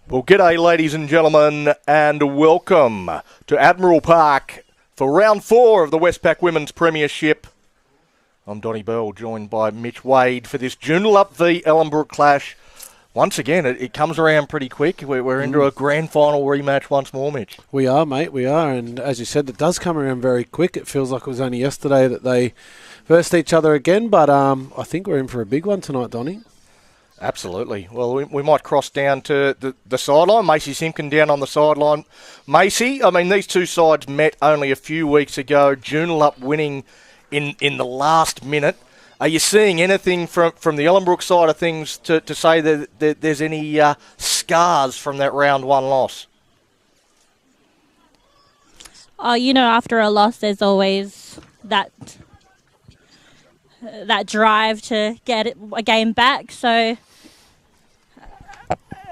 Well, g'day, ladies and gentlemen, and welcome to Admiral Park for round 4 of the Westpac Women's Premiership. I'm Donnie Bell, joined by Mitch Wade for this Joondalup v Ellenbrook clash. Once again, it comes around pretty quick. We're into a grand final rematch once more, Mitch. We are, mate, we are. And as you said, it does come around very quick. It feels like it was only yesterday that they versed each other again, but I think we're in for a big one tonight, Donnie. Absolutely. Well, we might cross down to the sideline. Macy Simpkin down on the sideline. Macy, I mean, these two sides met only a few weeks ago. Joondalup winning in the last minute. Are you seeing anything from the Ellenbrook side of things to say that there's any scars from that round 1 loss? After a loss, there's always that drive to get a game back. So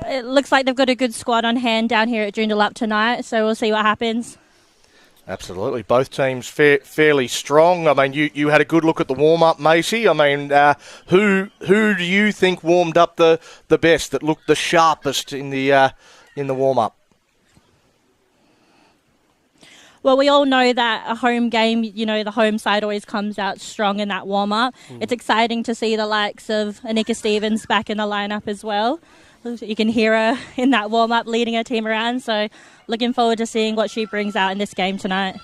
it looks like they've got a good squad on hand down here at Joondalup tonight. So we'll see what happens. Absolutely. Both teams fairly strong. I mean, you had a good look at the warm-up, Macy. I mean, who do you think warmed up the best, that looked the sharpest in the warm-up? Well, we all know that a home game, the home side always comes out strong in that warm-up. It's exciting to see the likes of Anika Stevens back in the lineup as well. You can hear her in that warm-up leading her team around. So looking forward to seeing what she brings out in this game tonight.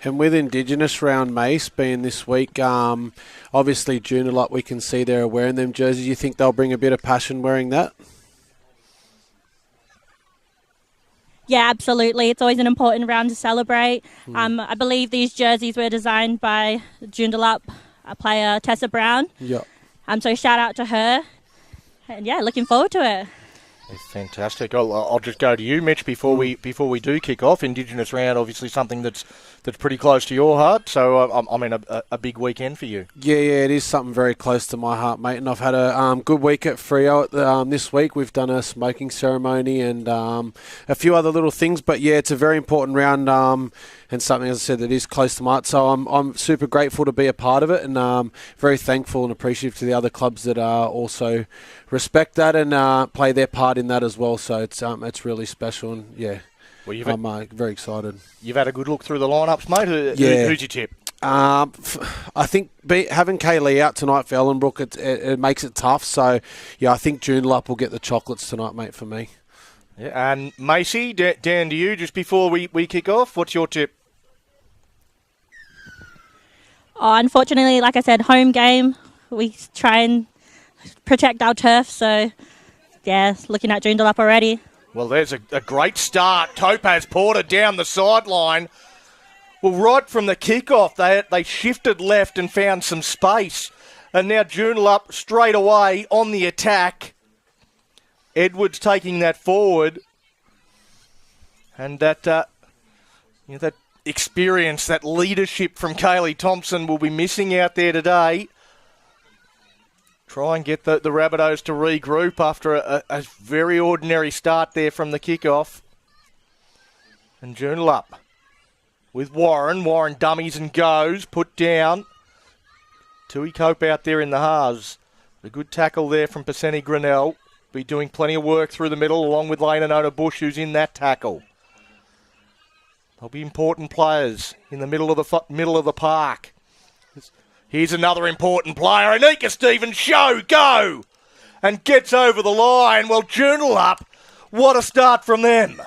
And with Indigenous round, Mace, being this week, obviously Joondalup, we can see they're wearing them jerseys. You think they'll bring a bit of passion wearing that? Yeah, absolutely. It's always an important round to celebrate. I believe these jerseys were designed by Joondalup player Tessa Brown. Yeah. So shout out to her. And yeah, looking forward to it. Fantastic. I'll just go to you, Mitch, before we do kick off. Indigenous round, obviously something that's pretty close to your heart. So I mean, a big weekend for you. Yeah, it is something very close to my heart, mate. And I've had a good week at Freo this week. We've done a smoking ceremony and a few other little things. But yeah, it's a very important round and something, as I said, that is close to my heart. So I'm super grateful to be a part of it, and very thankful and appreciative to the other clubs that also respect that and play their part in that as well. So it's really special, and yeah. Well, I'm very excited. You've had a good look through the lineups, mate. Who's your tip? I think having Kaylee out tonight for Ellenbrook, it makes it tough. So, yeah, I think Joondalup will get the chocolates tonight, mate, for me. Yeah, and Macy, down to you just before we kick off. What's your tip? Unfortunately, like I said, home game. We try and protect our turf. So, yeah, looking at Joondalup already. Well, there's a great start. Topaz Porter down the sideline. Well, right from the kickoff, they shifted left and found some space. And now Joondalup straight away on the attack. Edwards taking that forward. And that experience, that leadership from Kaylee Thompson will be missing out there today. Try and get the Rabbitohs to regroup after a very ordinary start there from the kickoff. And Joondalup with Warren. Warren dummies and goes. Put down. Tui Cope out there in the halves. A good tackle there from Paseni Grinnell. Be doing plenty of work through the middle along with Lane and Ona Bush, who's in that tackle. They'll be important players in the middle of the park. Here's another important player. Anika Stevens, go! And gets over the line. Well, Joondalup, what a start from them.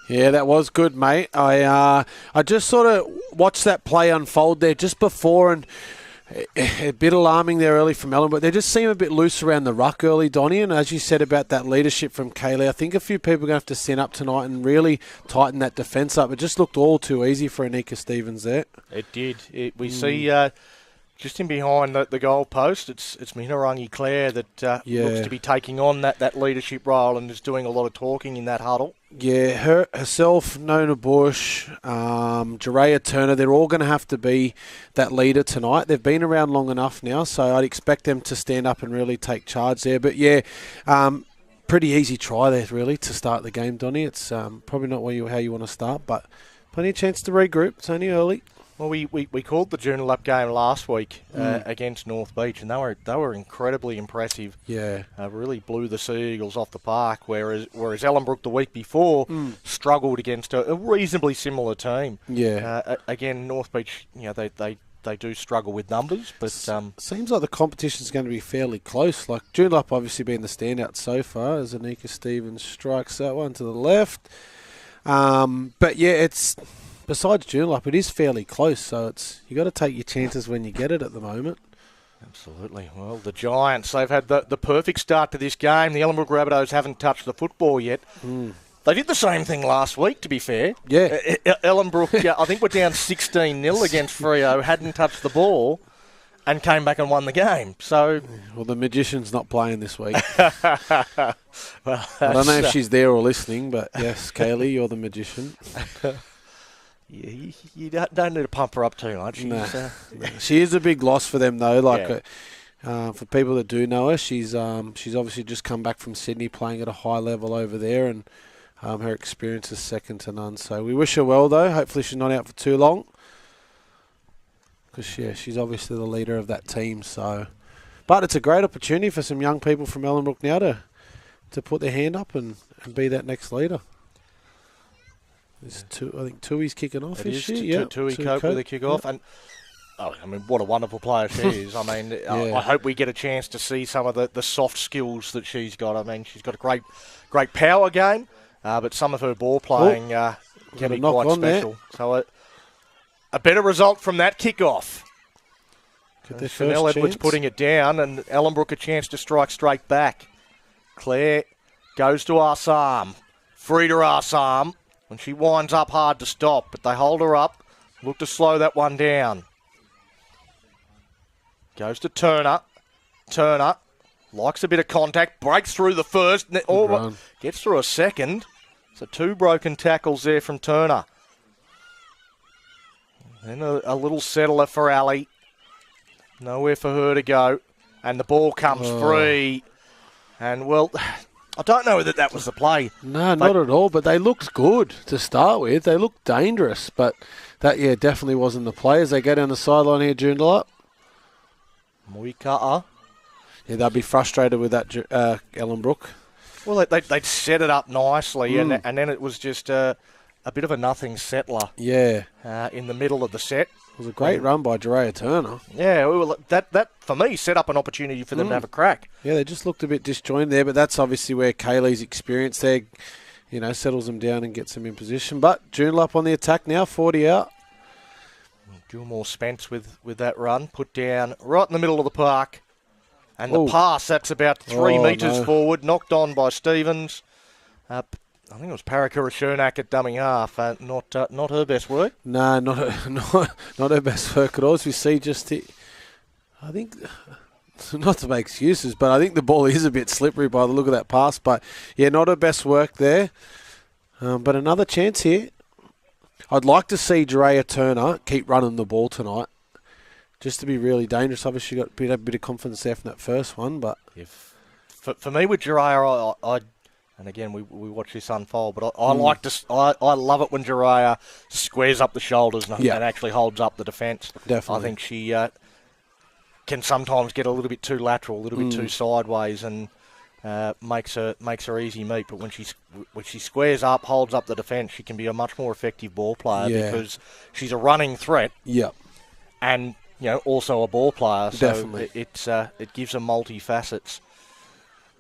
Yeah, that was good, mate. I just sort of watched that play unfold there just before, and a bit alarming there early from Ellen, but they just seem a bit loose around the ruck early, Donnie. And as you said about that leadership from Kaylee, I think a few people are going to have to stand up tonight and really tighten that defence up. It just looked all too easy for Anika Stevens there. It did. We see... just in behind the goal post, it's Minarangi Clare that looks to be taking on that leadership role and is doing a lot of talking in that huddle. Yeah, herself, Nona Bush, Jereya Turner, they're all going to have to be that leader tonight. They've been around long enough now, so I'd expect them to stand up and really take charge there. But yeah, pretty easy try there really to start the game, Donnie. It's probably not how you want to start, but plenty of chance to regroup. It's only early. Well, we called the Joondalup game last week against North Beach, and they were incredibly impressive. Yeah. Really blew the Sea Eagles off the park, whereas Ellenbrook the week before struggled against a reasonably similar team. Yeah. Again, North Beach, they do struggle with numbers, but seems like the competition's going to be fairly close. Like Joondalup obviously being the standout so far as Anika Stevens strikes that one to the left. But yeah, it's besides Joondalup, it is fairly close. So you got to take your chances when you get it at the moment. Absolutely. Well, the Giants, they've had the perfect start to this game. The Ellenbrook Rabbitohs haven't touched the football yet. They did the same thing last week, to be fair. Yeah. Ellenbrook, I think we're down 16-0 against Freo, hadn't touched the ball, and came back and won the game. So, well, the magician's not playing this week. Well, I don't know if she's there or listening, but yes, Kaylee, you're the magician. You don't need to pump her up too much. She is a big loss for them, though. For people that do know her, she's obviously just come back from Sydney playing at a high level over there, and her experience is second to none. So we wish her well, though. Hopefully she's not out for too long, because she's obviously the leader of that team. So, but it's a great opportunity for some young people from Ellenbrook now to put their hand up and be that next leader. I think Tui's kicking off. Is she? Yeah, Tui Cope with a kick-off. Yep. And what a wonderful player she is. I mean, I hope we get a chance to see some of the soft skills that she's got. I mean, she's got a great power game, but some of her ball playing can be quite special. So a better result from that kick-off. Chanel Edwards putting it down, and Ellenbrook a chance to strike straight back. Claire goes to Assam. Frida Assam. And she winds up hard to stop, but they hold her up. Look to slow that one down. Goes to Turner. Turner likes a bit of contact, breaks through the first, gets through a second. So 2 broken tackles there from Turner. Then a little settler for Ali. Nowhere for her to go. And the ball comes free. And, well, I don't know that was the play. No, not at all. But they looked good to start with. They looked dangerous. But that, definitely wasn't the play. As they go down the sideline here, Joondalup. Muika'a. Yeah, they'll be frustrated with that, Ellenbrook. Well, they'd set it up nicely, and then it was just a bit of a nothing settler. Yeah. In the middle of the set. It was a great run by Jerea Turner. Yeah, well, that for me set up an opportunity for them to have a crack. Yeah, they just looked a bit disjointed there, but that's obviously where Kaylee's experience there, settles them down and gets them in position. But Joondalup on the attack now, 40 out. Gilmore Spence with that run, put down right in the middle of the park. And the pass, that's about 3 metres forward, knocked on by Stevens. I think it was Parakura-Shernak at dummy half. Not her best work. No, not her best work at all. As we see just here, I think, not to make excuses, but I think the ball is a bit slippery by the look of that pass. But, not her best work there. But another chance here. I'd like to see Jerea Turner keep running the ball tonight, just to be really dangerous. Obviously, got a bit of confidence there from that first one. But for me with Jerea, and again, we watch this unfold, but I love it when Jerea squares up the shoulders and actually holds up the defence. Definitely. I think she can sometimes get a little bit too lateral, a little bit too sideways, and makes her easy meat. But when she squares up, holds up the defence, she can be a much more effective ball player because she's a running threat. Yep. And also a ball player. So definitely. It gives her multi-facets.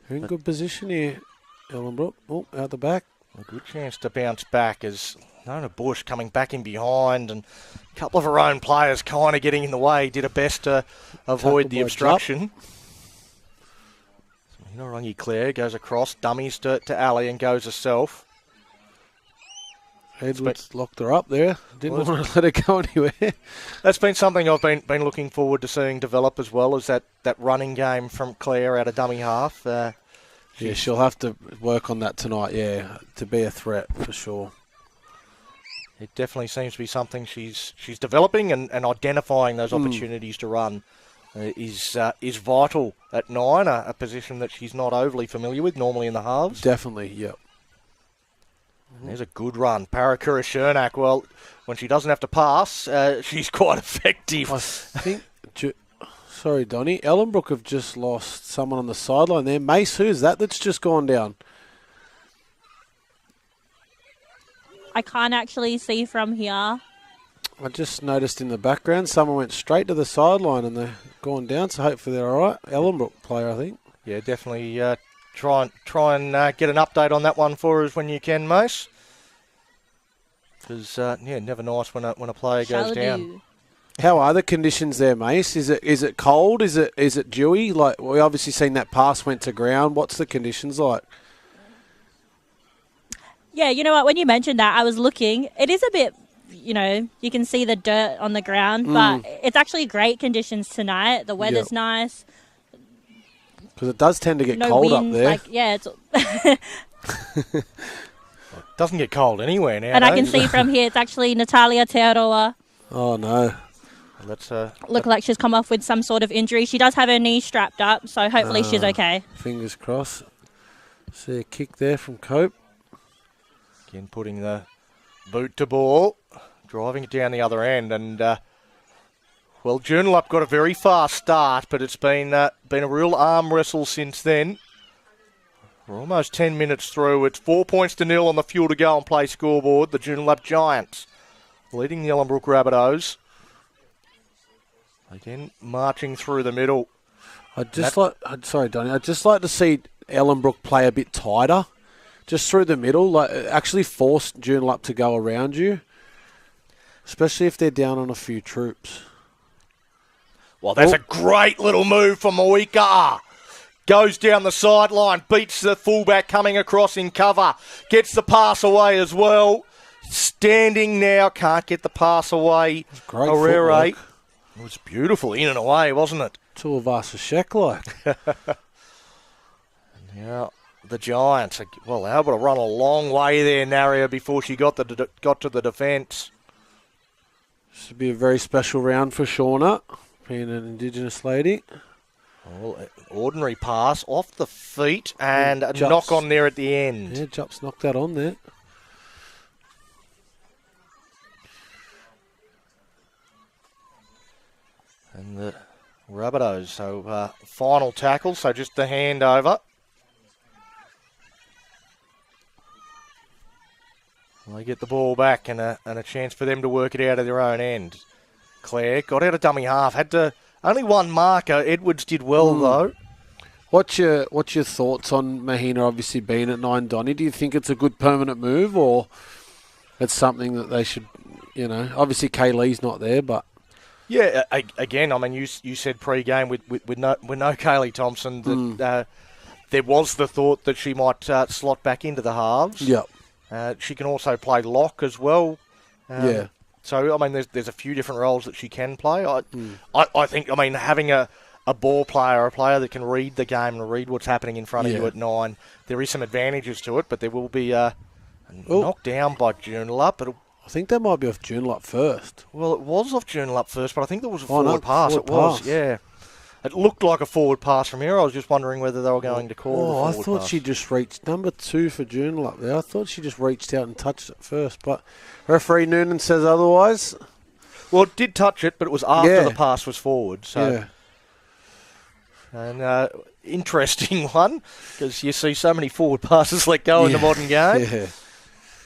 You're in good position here, Ellenbrook. Out the back. A good chance to bounce back as Nona Bush coming back in behind, and a couple of her own players kind of getting in the way. Did her best to avoid the obstruction. So Rangi Claire goes across, dummies to Ali and goes herself. Edwards locked her up there. Didn't want to let her go anywhere. That's been something I've been looking forward to seeing develop as well, as that running game from Claire out of dummy half. She'll have to work on that tonight, to be a threat for sure. It definitely seems to be something she's developing, and identifying those opportunities to run is vital at 9, a position that she's not overly familiar with normally in the halves. Definitely, yep. There's a good run. Parakura Shernak, well, when she doesn't have to pass, she's quite effective. I think... Sorry, Donnie. Ellenbrook have just lost someone on the sideline there. Mace, who's that that's just gone down? I can't actually see from here. I just noticed in the background someone went straight to the sideline and they're gone down, so hopefully they're all right. Ellenbrook player, I think. Yeah, definitely try and get an update on that one for us when you can, Mace. Because, never nice when a player goes down. How are the conditions there, Mace? Is it cold? Is it dewy? Like, we obviously seen that pass went to ground. What's the conditions like? Yeah, you know what? When you mentioned that, I was looking. It is a bit, you can see the dirt on the ground, but it's actually great conditions tonight. The weather's nice. Because it does tend to get cold wind, up there. It's Doesn't get cold anywhere now. And I can see from here, it's actually Natalia Teodora. Oh, no. Let's look like she's come off with some sort of injury. She does have her knee strapped up, so hopefully she's okay. Fingers crossed. See a kick there from Cope. Again, putting the boot to ball, driving it down the other end, and Joondalup got a very fast start, but it's been a real arm wrestle since then. We're almost 10 minutes through. It's 4 points to 0 on the fuel to go and play scoreboard. The Joondalup Giants leading the Ellenbrook Rabbitohs. Again, marching through the middle. Sorry, Donnie. I'd just like to see Ellenbrook play a bit tighter, just through the middle. Like, actually force Joondalup to go around you, especially if they're down on a few troops. Well, that's a great little move from Moika. Goes down the sideline, beats the fullback coming across in cover, gets the pass away as well. Standing now, can't get the pass away. Great Herrera. footwork. It was beautiful in and away, wasn't it? Two of us a sheck like. Now, the Giants, able to run a long way there, Naria, before she got to the defence. This would be a very special round for Shauna, being an Indigenous lady. Well, ordinary pass off the feet and a knock on there at the end. Yeah, Jups knocked that on there. And the Rabbitohs, so final tackle, so just the handover. Well, they get the ball back and a chance for them to work it out of their own end. Claire got out of dummy half, had to only one marker. Edwards did well though. What's your thoughts on Mahina obviously being at 9, Donnie? Do you think it's a good permanent move, or it's something that they should, obviously Kaylee's not there, but... Yeah, again, I mean, you said pre-game with no Kaylee Thompson that there was the thought that she might slot back into the halves. Yep. She can also play lock as well. Yeah. So, I mean, there's a few different roles that she can play. I think, having a ball player, a player that can read the game and read what's happening in front of you at 9, there is some advantages to it, but there will be a knockdown by Joondalup. But I think that might be off Joondalup first. well, it was off Joondalup first, but I think there was a forward pass. Yeah. It looked like a forward pass from here. I was just wondering whether they were going to call the forward I thought pass. she just reached number 2 for Joondalup there. I thought she just reached out and touched it first, but referee Noonan says otherwise. Well, it did touch it, but it was after the pass was forward. So. Yeah. And interesting one, because you see so many forward passes let go in the modern game. Yeah.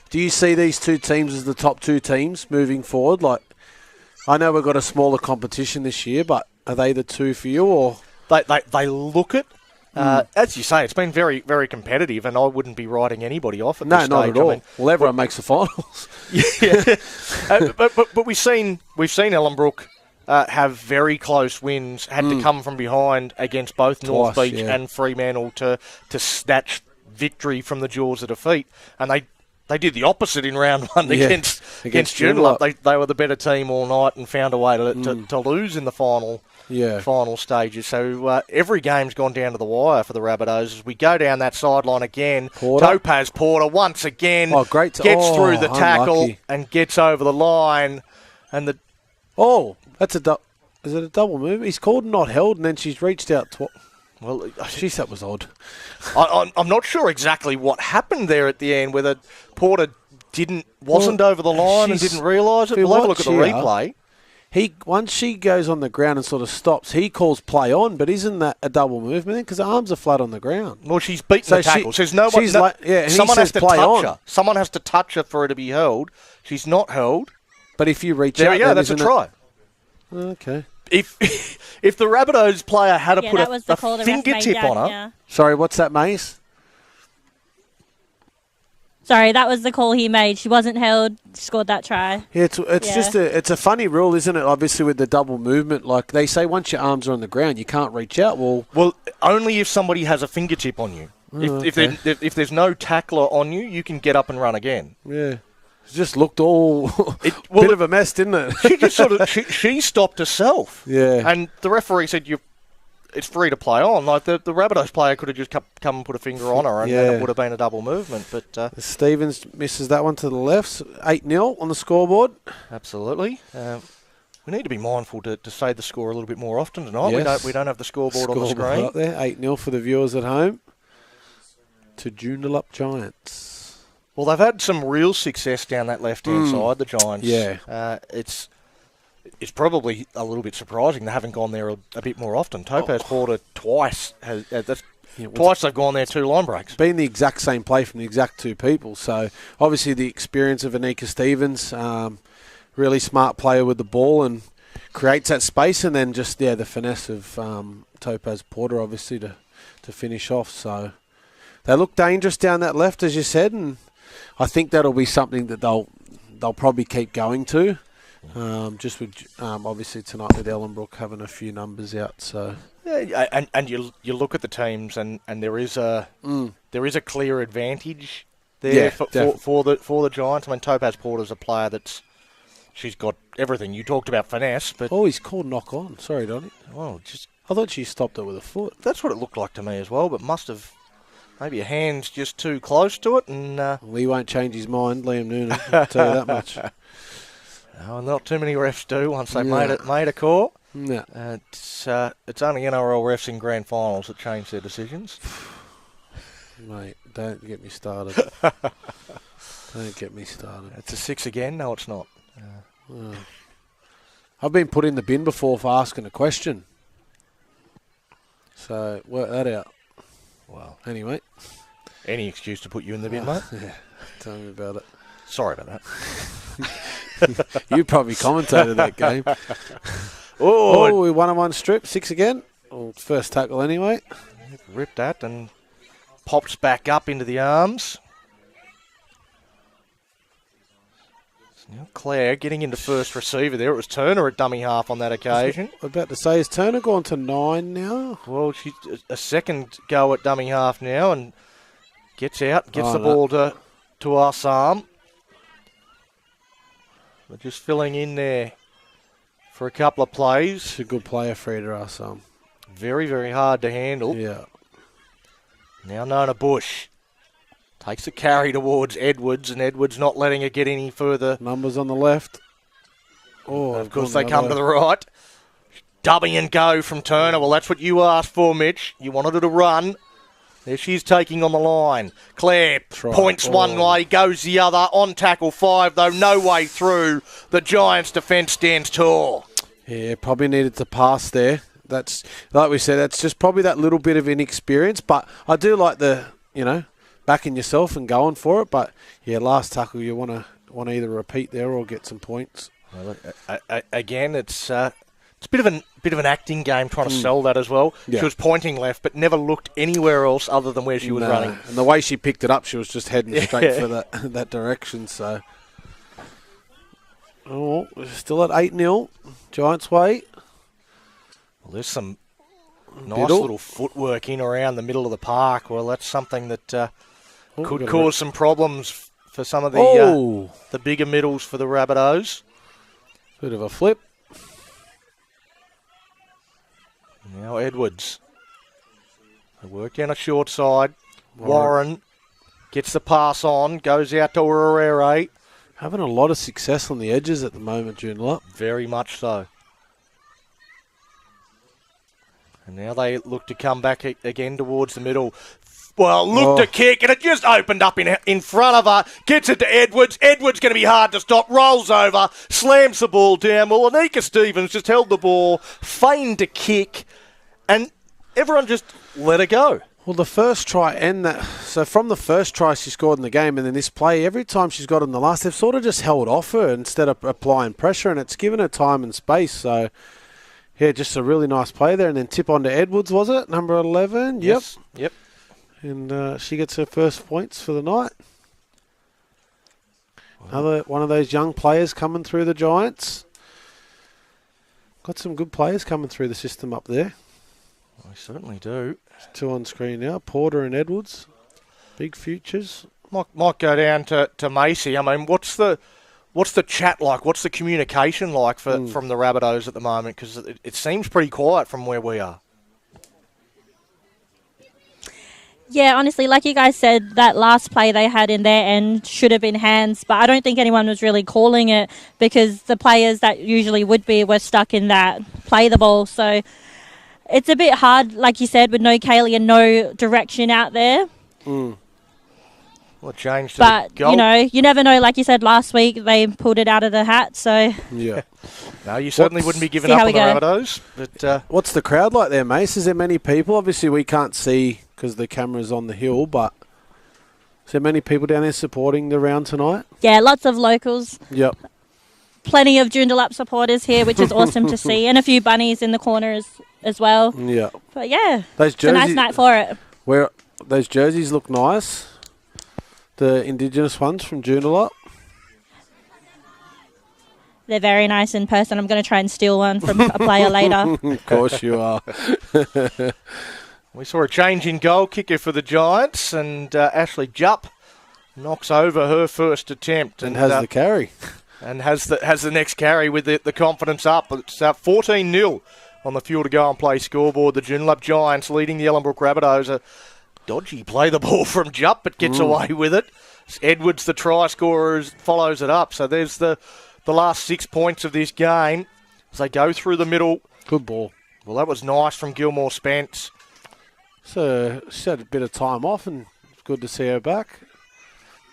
Do you see these two teams as the top 2 teams moving forward? Like, I know we've got a smaller competition this year, but are they the 2 for you, or they look it? As you say, it's been very, very competitive, and I wouldn't be writing anybody off at this stage. No, not at all. Well, everyone makes the finals. Yeah, but we've seen Ellenbrook have very close wins. Had to come from behind against both North Beach and Fremantle to snatch victory from the jaws of defeat, and they did the opposite in round 1 against Joondalup. They were the better team all night and found a way to lose in the final stages. So every game's gone down to the wire for the Rabbitohs as we go down that sideline again. Topaz Porter once again gets through the tackle and gets over the line. And that's is it a double move? He's called not held, and then she's reached out. Well, geez, that was odd. I'm not sure exactly what happened there at the end, whether Porter wasn't over the line and didn't realise it. We'll have a look at the replay. Once she goes on the ground and sort of stops, he calls play on, but isn't that a double movement? Because her arms are flat on the ground. Well, she's beaten the tackle. There's no one. Someone has to touch her. Someone has to touch her for her to be held. She's not held. But if you reach there out, we go. That's a try. Okay. If the Rabbitohs player had to put a fingertip on her. Yeah. Sorry, what's that, Mace? Sorry, that was the call he made. She wasn't held, scored that try. Yeah, it's just a funny rule, isn't it? Obviously, with the double movement, like they say, once your arms are on the ground, you can't reach out. Well, only if somebody has a fingertip on you. If there's no tackler on you, you can get up and run again. Yeah, it just looked all bit of a mess, didn't it? She just she stopped herself. Yeah, and the referee said it's free to play on. Like the Rabbitohs player could have just come and put a finger on her, and it would have been a double movement. But Stevens misses that one to the left. 8-0 on the scoreboard. Absolutely. We need to be mindful to say the score a little bit more often tonight. Yes. We don't have the scoreboard on the screen. Up there, 8-0 for the viewers at home to Joondalup Giants. Well, they've had some real success down that left-hand side, the Giants. Yeah. It's probably a little bit surprising they haven't gone there a bit more often. Topaz Porter twice twice they've gone there 2 line breaks. Been the exact same play from the exact 2 people. So obviously the experience of Anika Stevens, really smart player with the ball and creates that space, and then just the finesse of Topaz Porter obviously to finish off. So they look dangerous down that left, as you said, and I think that'll be something that they'll probably keep going to. Just with obviously tonight with Ellenbrook having a few numbers out, so and you look at the teams and there is a clear advantage there for the Giants. I mean, Topaz Porter's a player she's got everything. You talked about finesse, but he's called knock on. Sorry, Donnie. Well, I thought she stopped it with a foot. That's what it looked like to me as well, but must have. Maybe a hand's just too close to it, and he won't change his mind, Liam Noonan. I'll tell you that much. No, not too many refs do once they made a call. No. It's only NRL refs in grand finals that change their decisions. Mate, don't get me started. Don't get me started. It's a 6 again? No, it's not. I've been put in the bin before for asking a question. So, work that out. Well, anyway. Any excuse to put you in the bin, mate? Yeah, tell me about it. Sorry about that. You probably commentated that game. We 1-on-1 strip, 6 again. Well, first tackle anyway. Ripped that and pops back up into the arms. Now Claire getting into first receiver there. It was Turner at dummy half on that occasion. I'm about to say, is Turner gone to 9 now? Well, she's a second go at dummy half now and gets out, gets the ball to Assam. They're just filling in there for a couple of plays. She's a good player, Frida Assam. Very, very hard to handle. Yeah. Now Nona Bush takes a carry towards Edwards, and Edwards not letting it get any further. Numbers on the left. Of course, they come to the right. Dummy and go from Turner. Well, that's what you asked for, Mitch. You wanted her to run. There she's taking on the line. Claire points one way, goes the other. On tackle 5, though, no way through. The Giants' defence stands tall. Yeah, probably needed to pass there. That's, like we said, that's just probably that little bit of inexperience. But I do like the, backing yourself and going for it. But, yeah, last tackle, you want to either repeat there or get some points. Well, again, it's a bit of an acting game trying to sell that as well. Yeah. She was pointing left, but never looked anywhere else other than where she was running. And the way she picked it up, she was just heading straight for that direction. So, we're still at 8-0, Giants way. Well, there's some nice little footwork in around the middle of the park. Well, that's something that could cause some problems for some of the bigger middles for the Rabbitohs. Bit of a flip. Now Edwards. They work down a short side. Warren gets the pass on, goes out to Herrera. Having a lot of success on the edges at the moment, Joondalup. Very much so. And now they look to come back again towards the middle. Well, looked to kick, and it just opened up in front of her. Gets it to Edwards. Edwards going to be hard to stop. Rolls over. Slams the ball down. Well, Anika Stevens just held the ball, feigned to kick, and everyone just let her go. Well, the first try and that... So from the first try she scored in the game and then this play, every time she's got in the last, they've sort of just held off her instead of applying pressure, and it's given her time and space. So, yeah, just a really nice play there. And then tip on to Edwards, was it? Number 11? Yes. Yep. And she gets her first points for the night. Another one of those young players coming through the Giants. Got some good players coming through the system up there. I certainly do. There's two on screen now, Porter and Edwards. Big futures. Might go down to Macy. I mean, what's the chat like? What's the communication like from the Rabbitohs at the moment? Because it seems pretty quiet from where we are. Yeah, honestly, like you guys said, that last play they had in their end should have been hands, but I don't think anyone was really calling it because the players that usually would be were stuck in that play the ball. So it's a bit hard, like you said, with no Kaylee and no direction out there. Well, it changed to But, the goal. you know, you never know. Like you said last week, they pulled it out of the hat, so... Yeah. No, you certainly wouldn't be giving See up how on we the go. Rabbitohs. But What's the crowd like there, Mace? Is there many people? Obviously, we can't see because the camera's on the hill, but is there many people down there supporting the round tonight? Yeah, lots of locals. Yep. Plenty of Joondalup supporters here, which is awesome to see. And a few bunnies in the corners as well. Yeah. But, yeah, Those it's a nice night for it. Where those jerseys look nice. The Indigenous ones from Joondalup. They're very nice in person. I'm going to try and steal one from a player later. Of course you are. we saw a change in goal kicker for the Giants, and Ashley Jupp knocks over her first attempt. And has the carry. And has the next carry with the confidence up. It's 14-0 on the Fuel to Go and Play scoreboard. The Joondalup Giants leading the Ellenbrook Rabbitohs. A dodgy play the ball from Jupp, but gets away with it. Edwards, the try scorer, follows it up. So there's the last 6 points of this game as they go through the middle. Good ball. Well, that was nice from Gilmore Spence. So she had a bit of time off, and it's good to see her back.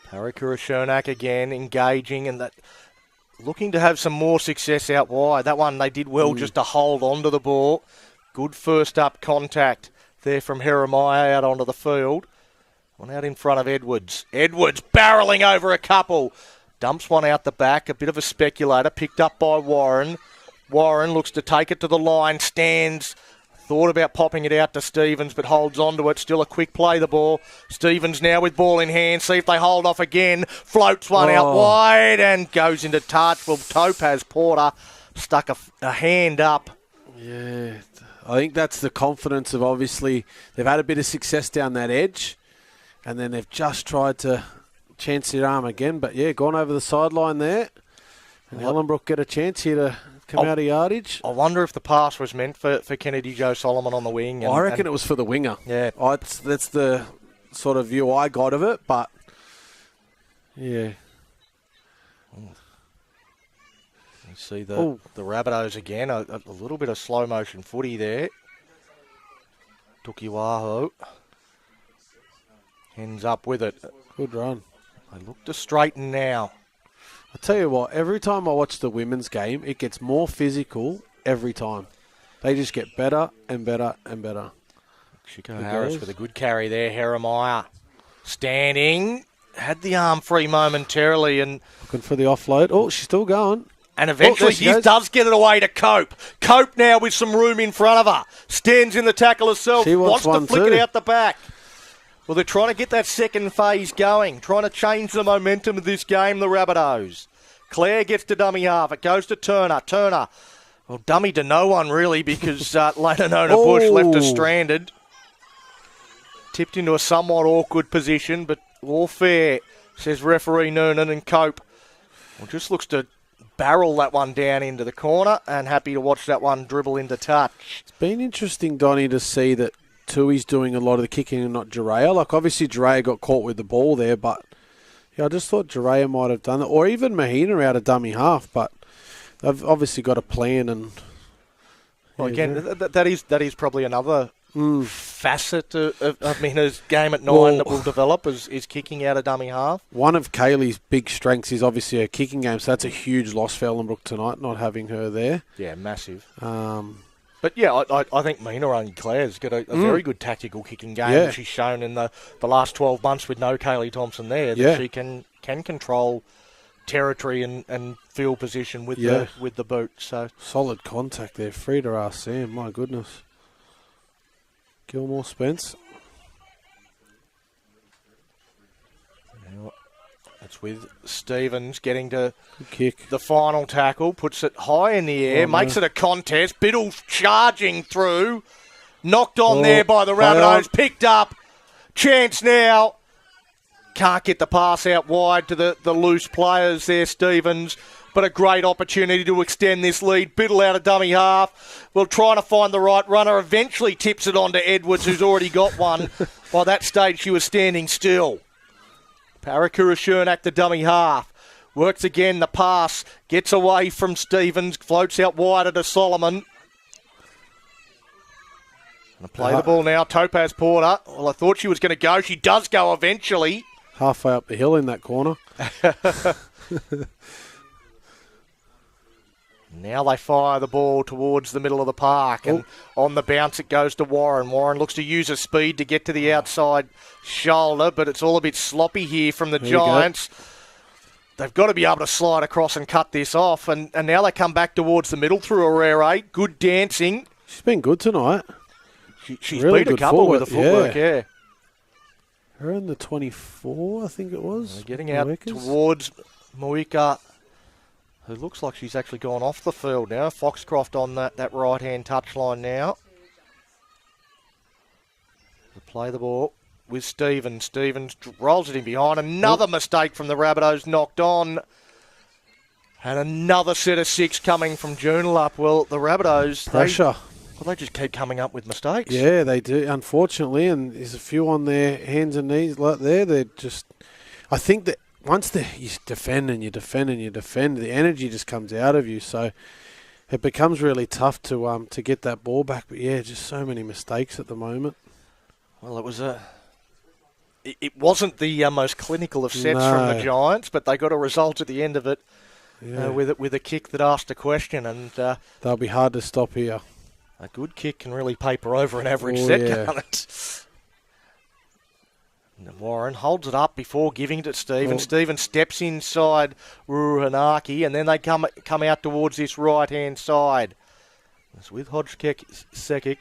Parakura Shernak again engaging and that looking to have some more success out wide. That one they did well just to hold on to the ball. Good first up contact there from Jeremiah out onto the field. One out in front of Edwards. Edwards barreling over a couple. Dumps one out the back. A bit of a speculator. Picked up by Warren. Warren looks to take it to the line. Stands. Thought about popping it out to Stevens, but holds on to it. Still a quick play, the ball. Stevens now with ball in hand. See if they hold off again. Floats one out wide and goes into touch. Well, Topaz Porter stuck a hand up. Yeah, I think that's the confidence of obviously they've had a bit of success down that edge, and then they've just tried to chance their arm again. But yeah, gone over the sideline there. And Ellenbrook get a chance here to come out of yardage. I wonder if the pass was meant for Kennedy Joe Solomon on the wing. I reckon it was for the winger. Yeah. That's the sort of view I got of it, but yeah. You see the Rabbitohs again, a little bit of slow motion footy there. Tukiwaho ends up with it. Good run. They look to straighten now. I tell you what, every time I watch the women's game, it gets more physical every time. They just get better and better and better. Chico Harris with a good carry there. Jeremiah standing. Had the arm free momentarily and looking for the offload. Oh, she's still going. And eventually he does get it away to Cope. Cope now with some room in front of her. Stands in the tackle herself. She wants to flick it out the back. Well, they're trying to get that second phase going. Trying to change the momentum of this game, the Rabbitohs. Claire gets to dummy half. It goes to Turner. Turner, well, dummy to no one really because later Nona Bush left her stranded. Tipped into a somewhat awkward position, but all fair, says referee Noonan, and Cope. Well, just looks to barrel that one down into the corner and happy to watch that one dribble into touch. It's been interesting, Donnie, to see that Tui's doing a lot of the kicking and not Jiraiya. Like, obviously, Jiraiya got caught with the ball there, but yeah, I just thought Jiraiya might have done it. Or even Mahina out of dummy half, but they've obviously got a plan. And well, again, that is probably another facet of Mina's game at 9 that will develop is kicking out a dummy half. One of Kaylee's big strengths is obviously her kicking game, so that's a huge loss for Ellenbrook tonight, not having her there. Yeah, massive. But yeah, I think Mina and Claire's got a very good tactical kicking game that she's shown in the last 12 months with no Kaylee Thompson there, that she can control territory and field position with the boot. So solid contact there. Free to ask Sam, my goodness. Gilmore Spence. It's with Stevens getting to kick. The final tackle, puts it high in the air, makes it a contest. Biddle's charging through. Knocked on there by the Rabbitohs. Picked up. Chance now. Can't get the pass out wide to the loose players there, Stevens. But a great opportunity to extend this lead. Biddle out of dummy half. Well, trying to find the right runner. Eventually tips it on to Edwards, who's already got one. By that stage, she was standing still. Parakura Shernak, the dummy half. Works again, the pass. Gets away from Stevens. Floats out wider to Solomon. Gonna play the ball now. Topaz Porter. Well, I thought she was going to go. She does go eventually. Halfway up the hill in that corner. Now they fire the ball towards the middle of the park, and on the bounce it goes to Warren. Warren looks to use her speed to get to the outside shoulder, but it's all a bit sloppy here from the Giants. They've got to be able to slide across and cut this off, and now they come back towards the middle through a rare 8. Good dancing. She's been good tonight. She's really beat a couple with the footwork, yeah. Her in the 24, I think it was. They're getting out towards Moika, who looks like she's actually gone off the field now. Foxcroft on that right-hand touchline now. They play the ball with Stevens. Stevens rolls it in behind. Another mistake from the Rabbitohs, knocked on. And another set of 6 coming from Joondalup. Well, the Rabbitohs... Pressure. They just keep coming up with mistakes. Yeah, they do, unfortunately. And there's a few on their hands and knees like there. They're just... I think that once you defend and you defend and you defend, the energy just comes out of you. So it becomes really tough to get that ball back. But yeah, just so many mistakes at the moment. Well, it wasn't the most clinical of sets from the Giants, but they got a result at the end of it with a kick that asked a question, and they'll be hard to stop here. A good kick can really paper over an average set, can't it? Warren holds it up before giving it to Stevens. Stevens steps inside Ruhanaki, and then they come out towards this right-hand side. It's with Hodgkick.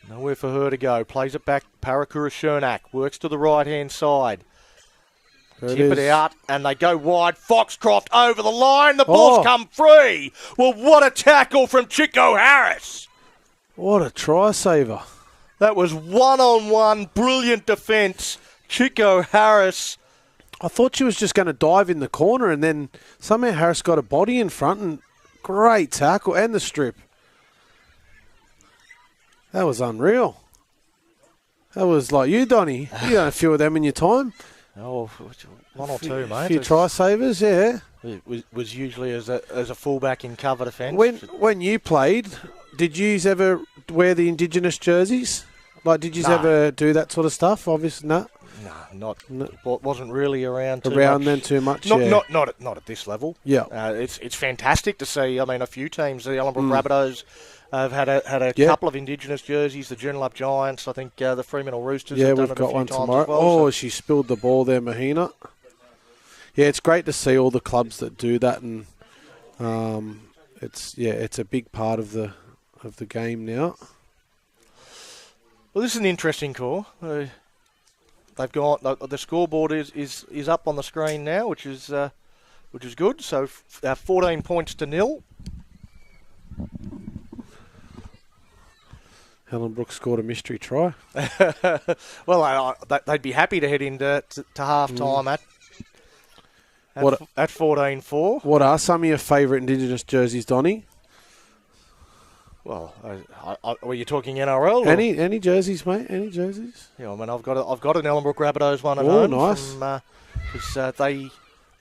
Nowhere for her to go. Plays it back. Parakura Shernak works to the right-hand side. Tip it out, and they go wide. Foxcroft over the line. The ball's come free. Well, what a tackle from Chico Harris. What a try saver. That was one-on-one, brilliant defence. Chico Harris. I thought she was just going to dive in the corner, and then somehow Harris got a body in front, and great tackle, and the strip. That was unreal. That was like you, Donnie. You done a few of them in your time. Oh, one or two, mate. A few try savers, yeah. It was usually as a fullback in cover defence. When you played, did you ever wear the Indigenous jerseys? Like, did you ever do that sort of stuff? Obviously, no. No, it wasn't really around too around much. then too much. Not at this level. Yeah, it's fantastic to see. I mean, a few teams, the Ellenbrook Rabbitohs, have had a couple of Indigenous jerseys. The Joondalup Giants, I think, the Fremantle Roosters. Yeah, have done we've it got a few one times tomorrow. as well, She spilled the ball there, Mahina. Yeah, it's great to see all the clubs that do that, and it's a big part of the game now. Well, this is an interesting call. They've got the scoreboard is up on the screen now, which is good. So 14 points to 0. Ellenbrook scored a mystery try. Well, they'd be happy to head into half time at 14-4. What are some of your favourite Indigenous jerseys, Donnie? Well, were you talking NRL? Any jerseys, mate? Any jerseys? Yeah, I mean, I've got an Ellenbrook Rabbitohs one at home. Oh, nice. Because they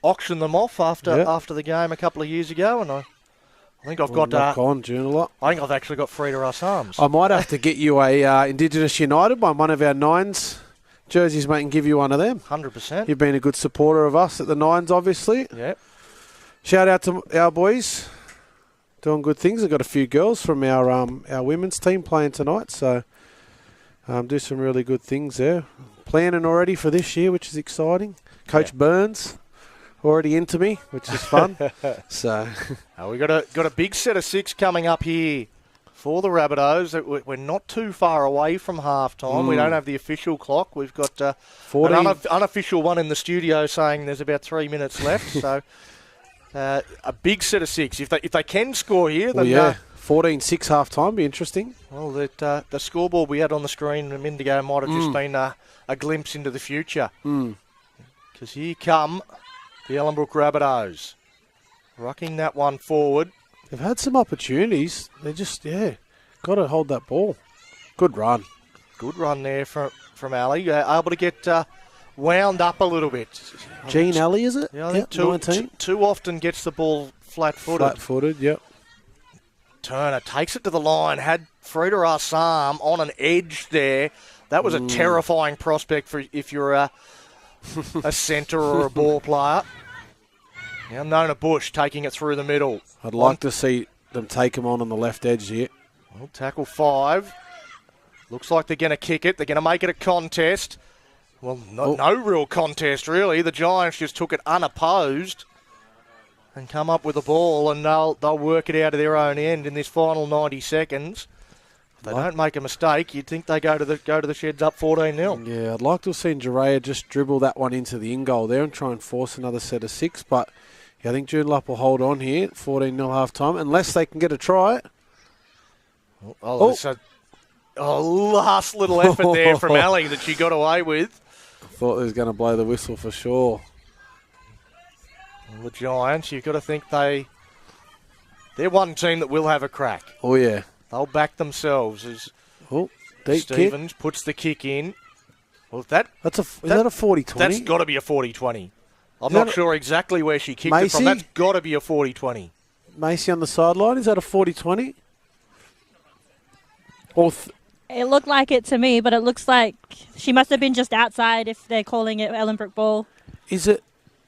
auctioned them off after the game a couple of years ago, and I I think I've We'll got. knock on Joondalup. I think I've actually got Frida Assams. I might have to get you a Indigenous United one of our Nines jerseys, mate, and give you one of them. 100%. You've been a good supporter of us at the Nines, obviously. Yep. Shout out to our boys doing good things. I've got a few girls from our women's team playing tonight, so do some really good things there. Planning already for this year, which is exciting. Coach Burns already into me, which is fun. So We got a big set of 6 coming up here for the Rabbitohs. We're not too far away from half time. We don't have the official clock. We've got an 14. unofficial one in the studio saying there's about 3 minutes left. So a big set of 6. If they can score here, then 14-6 half time, be interesting. well, the scoreboard we had on the screen a minute ago might have just been a glimpse into the future. Because here come the Ellenbrook Rabbitohs, rocking that one forward. They've had some opportunities. They just, got to hold that ball. Good run. Good run there from Ali. Able to get wound up a little bit. Jean Alley, is it? Yeah, I think 19. too often gets the ball flat-footed. Flat-footed, yep. Turner takes it to the line. Had Frida Assam on an edge there. That was a terrifying prospect for if you're a centre or a ball player. Now Nona Bush taking it through the middle. I'd like to see them take him on the left edge here. Well, tackle 5. Looks like they're going to kick it. They're going to make it a contest. Well, no real contest, really. The Giants just took it unopposed and come up with the ball, and they'll work it out of their own end in this final 90 seconds. If they don't make a mistake, you'd think they go to the sheds up 14-0. Yeah, I'd like to have seen Jerea just dribble that one into the in-goal there and try and force another set of 6, but I think Joondalup will hold on here, 14-0 half-time, unless they can get a try. It's a last little effort there from Ali that she got away with. I thought they was going to blow the whistle for sure. Well, the Giants, you've got to think they're one team that will have a crack. Oh, yeah. They'll back themselves as Deep Stevens kick. puts the kick in. Well, is that Is that a 40-20? That's got to be a 40-20. I'm not sure exactly where she kicked it from. Macy? That's got to be a 40-20. Macy on the sideline, is that a 40-20? Or It looked like it to me, but it looks like she must have been just outside if they're calling it Ellenbrook ball. is it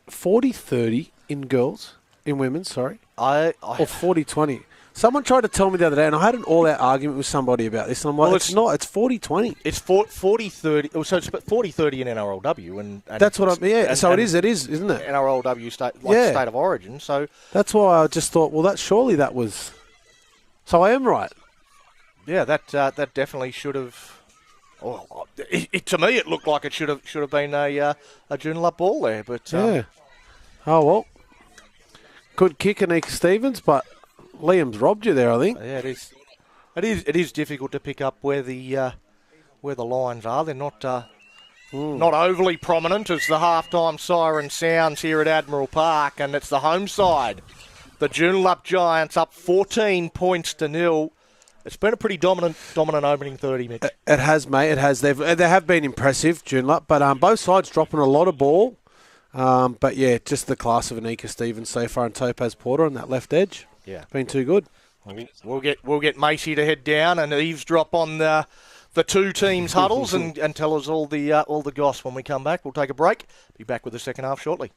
40-30 in girls, in women, sorry? Or 40-20? Someone tried to tell me the other day, and I had an all-out argument with somebody about this, and I'm like, it's not. It's 40-20. It's 40-30. So it's 40-30 in NRLW. And That's what so it is, isn't it? NRLW state of origin. So that's why I just thought, well, surely that was. So I am right. Yeah, that definitely should have. To me, it looked like it should have been a Joondalup ball there, but Oh well. Good kick, Anika Stevens, but Liam's robbed you there, I think. Yeah, it is. It is difficult to pick up where the lines are. They're not overly prominent as the halftime siren sounds here at Admiral Park, and it's the home side. The Joondalup Giants up 14 points to 0. It's been a pretty dominant opening 30 minutes. It has, mate. It has. They have been impressive, Joondalup, but both sides dropping a lot of ball. But yeah, just the class of Anika Stevens so far and Topaz Porter on that left edge. Yeah, been too good. We'll get Macy to head down and eavesdrop on the two teams' huddles and tell us all the goss when we come back. We'll take a break. Be back with the second half shortly.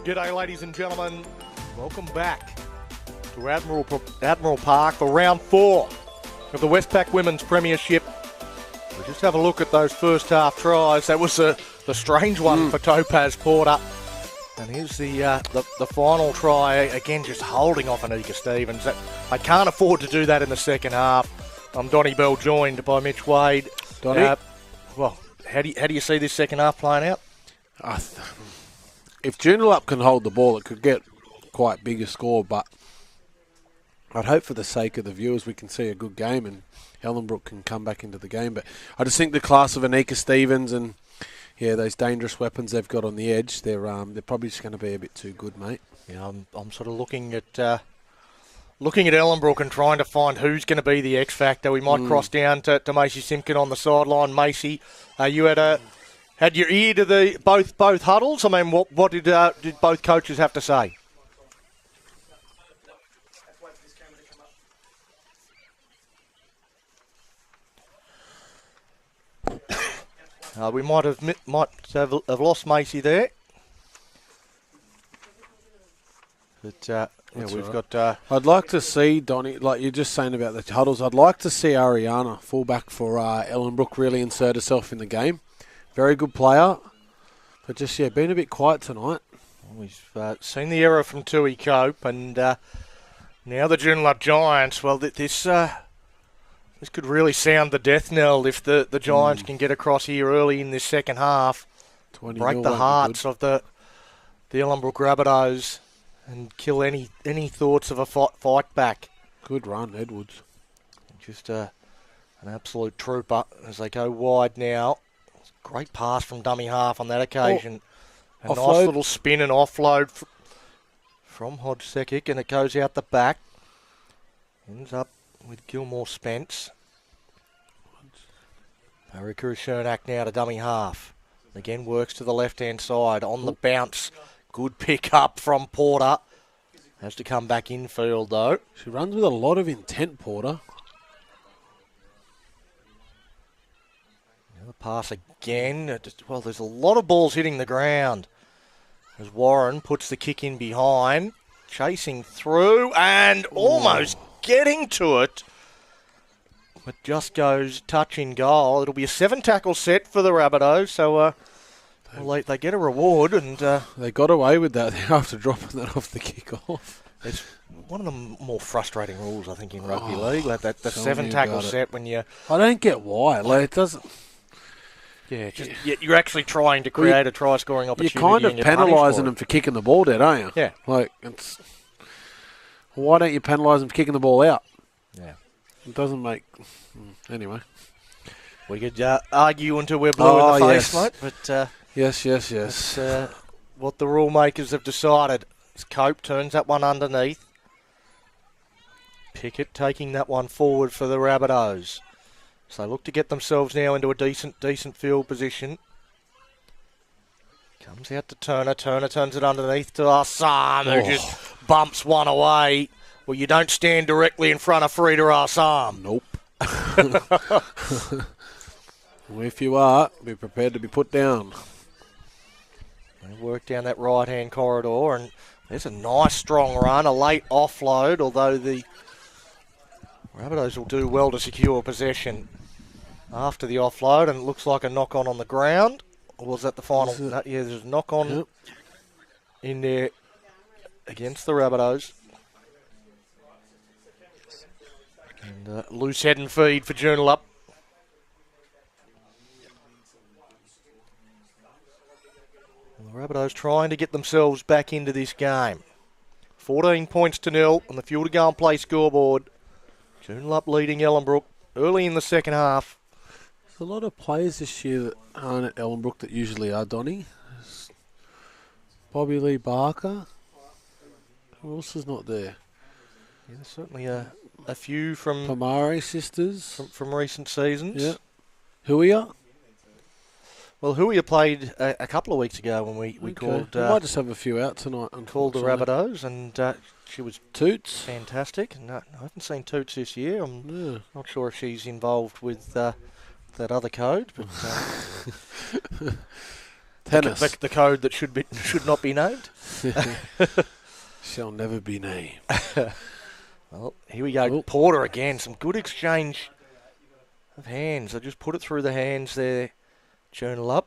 G'day, ladies and gentlemen. Welcome back to Admiral Park for round 4 of the Westpac Women's Premiership. We'll just have a look at those first half tries. That was the strange one for Topaz Porter. And here's the final try, again just holding off Anika Stevens. They can't afford to do that in the second half. I'm Donnie Bell, joined by Mitch Wade. Donnie? Well, how do you see this second half playing out? If Joondalup can hold the ball, it could get quite bigger score, but I'd hope for the sake of the viewers we can see a good game and Ellenbrook can come back into the game. But I just think the class of Anika Stevens and those dangerous weapons they've got on the edge, they're probably just going to be a bit too good, mate. Yeah, I'm sort of looking at Ellenbrook and trying to find who's going to be the X factor. We might cross down to Macy Simpkin on the sideline. Macy, you had your ear to the both huddles. I mean, what did both coaches have to say? We might have lost Macy there, but we've got. I'd like to see Donnie, like you're just saying about the huddles. I'd like to see Ariana, fullback for Ellenbrook, really insert herself in the game. Very good player, but just been a bit quiet tonight. We've seen the error from Tui Cope, and now the Joondalup Giants. Well, this could really sound the death knell if the Giants can get across here early in this second half, break the hearts of the Ellenbrook Rabbitohs, and kill any thoughts of a fight back. Good run, Edwards. Just an absolute trooper as they go wide now. Great pass from dummy half on that occasion. A offload. Nice little spin and offload from Hodge-Sekic, and it goes out the back. Ends up with Gilmore Spence. Marika Shernak now to dummy half. Again works to the left-hand side on the bounce. Good pick up from Porter. Has to come back infield though. She runs with a lot of intent, Porter. The pass again. There's a lot of balls hitting the ground as Warren puts the kick in behind, chasing through and almost getting to it, but just goes touch in goal. It'll be a 7-tackle set for the Rabbitohs, so they get a reward, and they got away with that after dropping that off the kick-off. It's one of the more frustrating rules, I think, in rugby league. Like the 7-tackle set when you. I don't get why. Like it doesn't. Yeah, you're actually trying to create a try-scoring opportunity. You're kind of penalising them for kicking the ball dead, aren't you? Yeah. Like, why don't you penalise them for kicking the ball out? Yeah. It doesn't make... Anyway. We could argue until we're blue in the face, mate. But, yes. That's what the rule makers have decided. As Cope turns that one underneath. Pickett taking that one forward for the Rabbitohs. So they look to get themselves now into a decent field position. Comes out to Turner. Turner turns it underneath to Assam, who just bumps one away. Well, you don't stand directly in front of Frida Assam. Nope. Well, if you are, be prepared to be put down. They work down that right-hand corridor, and there's a nice strong run, a late offload, although the Rabbitohs will do well to secure possession after the offload, and it looks like a knock-on on the ground. Or was that the final? No, there's a knock-on in there against the Rabbitohs. And loose head and feed for Joondalup. The Rabbitohs trying to get themselves back into this game. 14 points to 0 on the Fuel to Go and Play scoreboard. Joondalup leading Ellenbrook early in the second half. There's a lot of players this year that aren't at Ellenbrook that usually are, Donnie. There's Bobby Lee Barker. Who else is not there? Yeah, there's certainly a few from Pomare sisters from recent seasons. Yeah. Huia? Well, Huia played a couple of weeks ago when we called. We might just have a few out tonight. Called the Rabbitohs, and she was Toots. Fantastic. No, I haven't seen Toots this year. I'm not sure if she's involved with that other code, but Tennis. The code that should not be named. Shall never be named. Well, here we go. Oh. Porter again. Some good exchange of hands. I just put it through the hands there. Joondalup.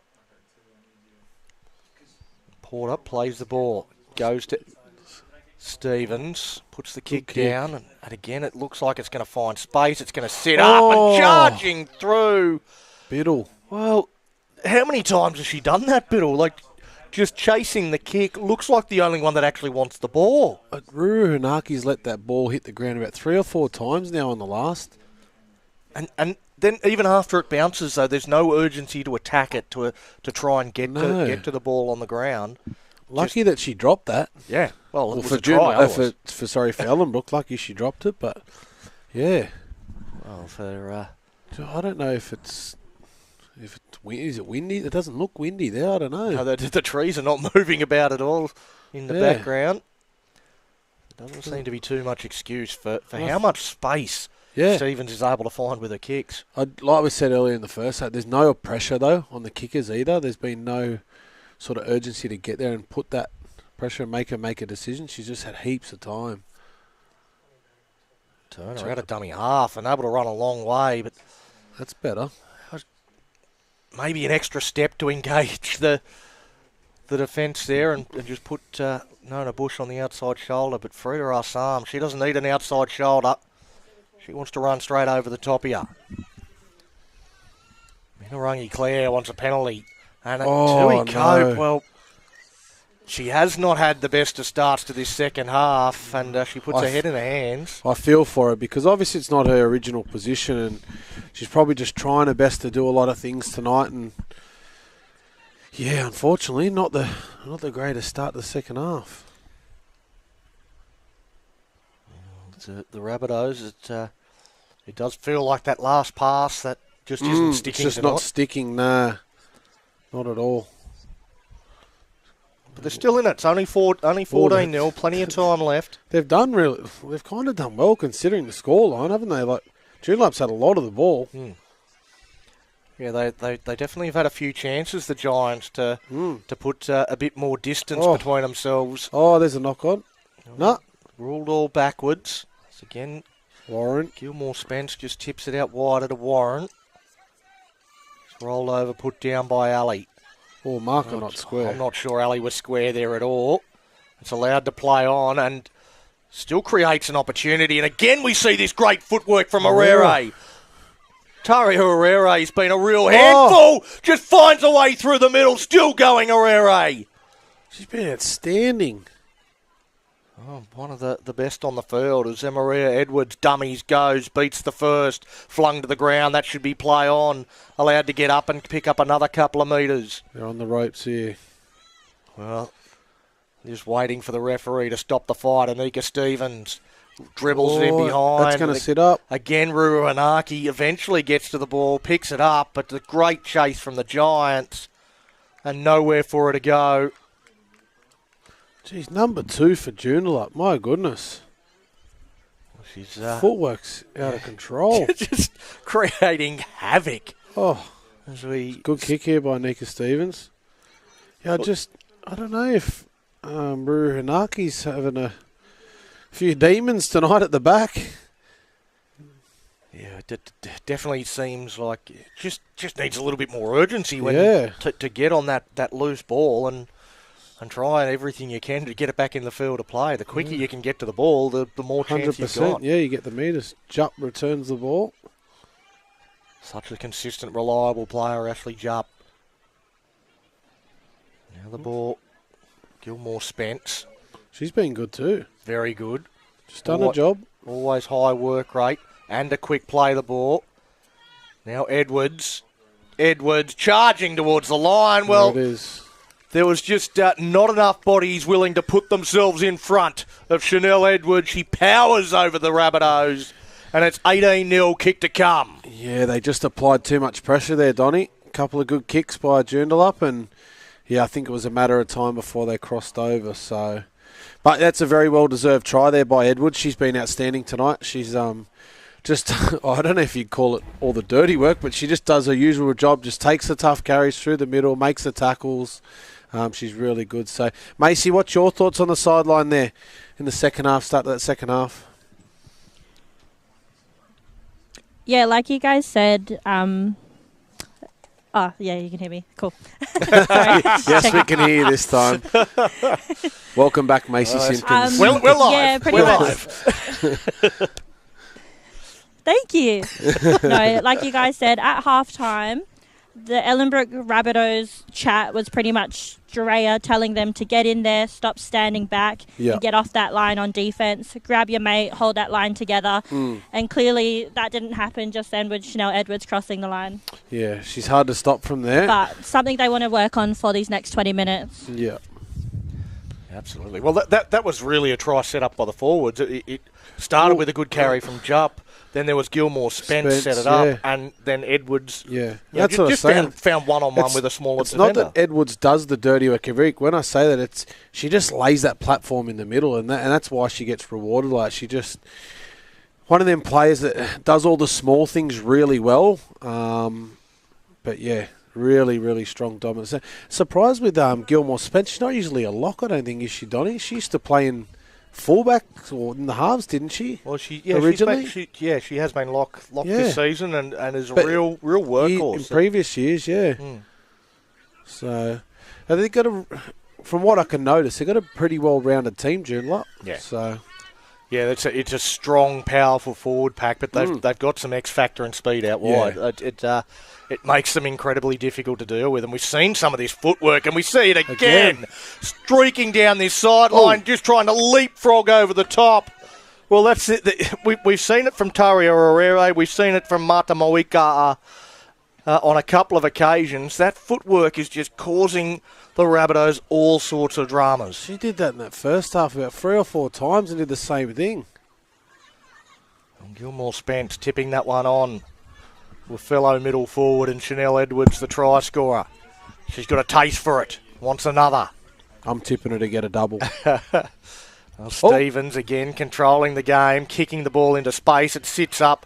Porter plays the ball. Goes to Stevens. Puts the kick down. And again, it looks like it's going to find space. It's going to sit up and charging through. Biddle. Well, how many times has she done that, Biddle? Like, just chasing the kick. Looks like the only one that actually wants the ball. Ruru Hanaki's let that ball hit the ground about 3 or 4 times now on the last. And then even after it bounces, though, there's no urgency to attack it to try and get to the ball on the ground. Lucky that she dropped that. Yeah. Well, it was for a try. for Ellenbrook, lucky she dropped it, but yeah. Well, I don't know if it's is it windy? It doesn't look windy there. I don't know. no, the trees are not moving about at all in the background. There doesn't seem to be too much excuse for how much space Stevens is able to find with her kicks. Like we said earlier in the first half, there's no pressure though on the kickers either. There's been no sort of urgency to get there and put that pressure and make a decision. She's just had heaps of time. Turner out a dummy half and able to run a long way, but that's better. Maybe an extra step to engage the defence there and just put Nona Bush on the outside shoulder. But Frida Assam, she doesn't need an outside shoulder. She wants to run straight over the top of you. Minarangi Clare wants a penalty. And Tui Cope, well, she has not had the best of starts to this second half, and she puts her head in her hands. I feel for her because obviously it's not her original position, and she's probably just trying her best to do a lot of things tonight. And yeah, unfortunately, not the greatest start to the second half. The Rabbitohs, it does feel like that last pass that just isn't sticking. It's just not sticking, nah, not at all. But they're still in it. It's only 14-0. Plenty of time left. They've kind of done well considering the scoreline, haven't they? Like Joondalup's had a lot of the ball. Yeah, they definitely have had a few chances, the Giants, to put a bit more distance between themselves. Oh, there's a knock on. No. Ruled all backwards. So again, Warren. Gilmore Spence just tips it out wider to Warren. It's rolled over, put down by Ali. Oh, marker not square. I'm not sure Ali was square there at all. It's allowed to play on and still creates an opportunity. And again, we see this great footwork from Herrera. Taria Herrera's been a real handful. Just finds a way through the middle. Still going, Herrera. She's been outstanding. One of the best on the field is Maria Edwards. Dummies goes, beats the first, flung to the ground. That should be play on. Allowed to get up and pick up another couple of metres. They're on the ropes here. Well, just waiting for the referee to stop the fight. Anika Stevens dribbles it in behind. That's going to sit up. Again, Ruru Anaki eventually gets to the ball, picks it up, but the great chase from the Giants and nowhere for her to go. Geez, number 2 for Joondalup. My goodness. She's footwork's out of control. Just creating havoc. Good kick here by Nika Stevens. Yeah, I don't know if Ruru Hanaki's having a few demons tonight at the back. Yeah, it definitely seems like it just needs a little bit more urgency when to get on that loose ball and try everything you can to get it back in the field to play. The quicker you can get to the ball, the more chance you've got. Yeah, you get the metres. Jupp returns the ball. Such a consistent, reliable player, Ashley Jupp. Now the ball, Gilmore Spence. She's been good too. Very good. Just done a job. Always high work rate and a quick play the ball. Now Edwards. Edwards charging towards the line. Well, there it is. There was just not enough bodies willing to put themselves in front of Chanel Edwards. She powers over the Rabbitohs, and it's 18-0 kick to come. Yeah, they just applied too much pressure there, Donny. A couple of good kicks by Joondalup, and I think it was a matter of time before they crossed over. But that's a very well-deserved try there by Edwards. She's been outstanding tonight. She's just, I don't know if you'd call it all the dirty work, but she just does her usual job, just takes the tough carries through the middle, makes the tackles. She's really good. So, Macy, what's your thoughts on the sideline there in the second half, start of that second half? Yeah, like you guys said, oh, yeah, you can hear me. Cool. Yes, we can hear you this time. Welcome back, Macy Simpkins. We're live. Yeah, pretty We're much. live. Thank you. No, like you guys said, at halftime, the Ellenbrook Rabbitohs chat was pretty much Drea telling them to get in there, stop standing back, and get off that line on defence, grab your mate, hold that line together. And clearly that didn't happen just then with Chanel Edwards crossing the line. Yeah, she's hard to stop from there. But something they want to work on for these next 20 minutes. Yeah. Absolutely. Well, that was really a try set up by the forwards. It started with a good carry from Jupp. Then there was Gilmore Spence set it up, and then Edwards. Yeah, that's what I was saying. Found one-on-one with a smaller defender. It's not that Edwards does the dirty work every week. When I say that, she just lays that platform in the middle, and that's why she gets rewarded. Like she just one of them players that does all the small things really well. But yeah, really, really strong dominance. Surprised with Gilmore Spence. She's not usually a lock, I don't think, is she, Donnie? She used to play in fullback or in the halves, didn't she? Well, she originally, she has been lock this season and is a real workhorse in previous years. Yeah. So, and they from what I can notice, they've got a pretty well-rounded team, Joondalup. Yeah. So, yeah, it's a strong, powerful forward pack, but they've got some X factor and speed out wide. It makes them incredibly difficult to deal with, and we've seen some of this footwork, and we see it again. Streaking down this sideline, just trying to leapfrog over the top. Well, that's it. We've seen it from Taria Herrera. We've seen it from Mata Moika on a couple of occasions. That footwork is just causing the Rabbitohs all sorts of dramas. She did that in that first half about 3 or 4 times and did the same thing. And Gilmore Spence tipping that one on with fellow middle forward and Chanel Edwards, the try scorer. She's got a taste for it. Wants another. I'm tipping her to get a double. Stevens again controlling the game, kicking the ball into space. It sits up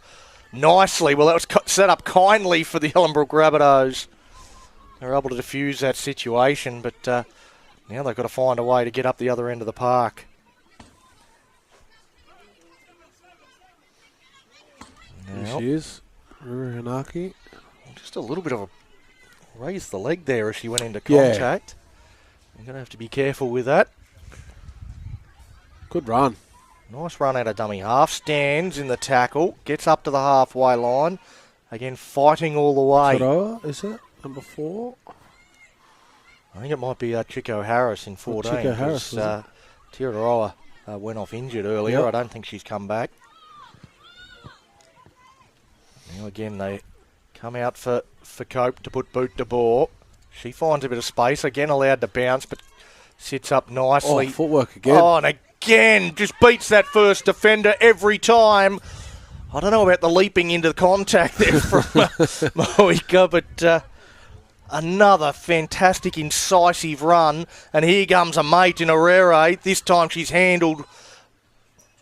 nicely. Well, that was set up kindly for the Ellenbrook Rabbitohs. They're able to defuse that situation, but now they've got to find a way to get up the other end of the park. There she is. Ruranaki. Just a little bit of a raise the leg there as she went into contact. You're going to have to be careful with that. Good run. Nice run out of dummy half. Stands in the tackle. Gets up to the halfway line. Again, fighting all the way. Taroa, is it? Number 4? I think it might be Chico Harris in 14. Chico Harris, Tiararoa went off injured earlier. Yep. I don't think she's come back. Now again, they come out for Cope to put boot to ball. She finds a bit of space. Again, allowed to bounce, but sits up nicely. Oh, footwork again. Oh, and again, just beats that first defender every time. I don't know about the leaping into the contact there from Moika, but another fantastic, incisive run. And here comes a mate in Herrera. This time she's handled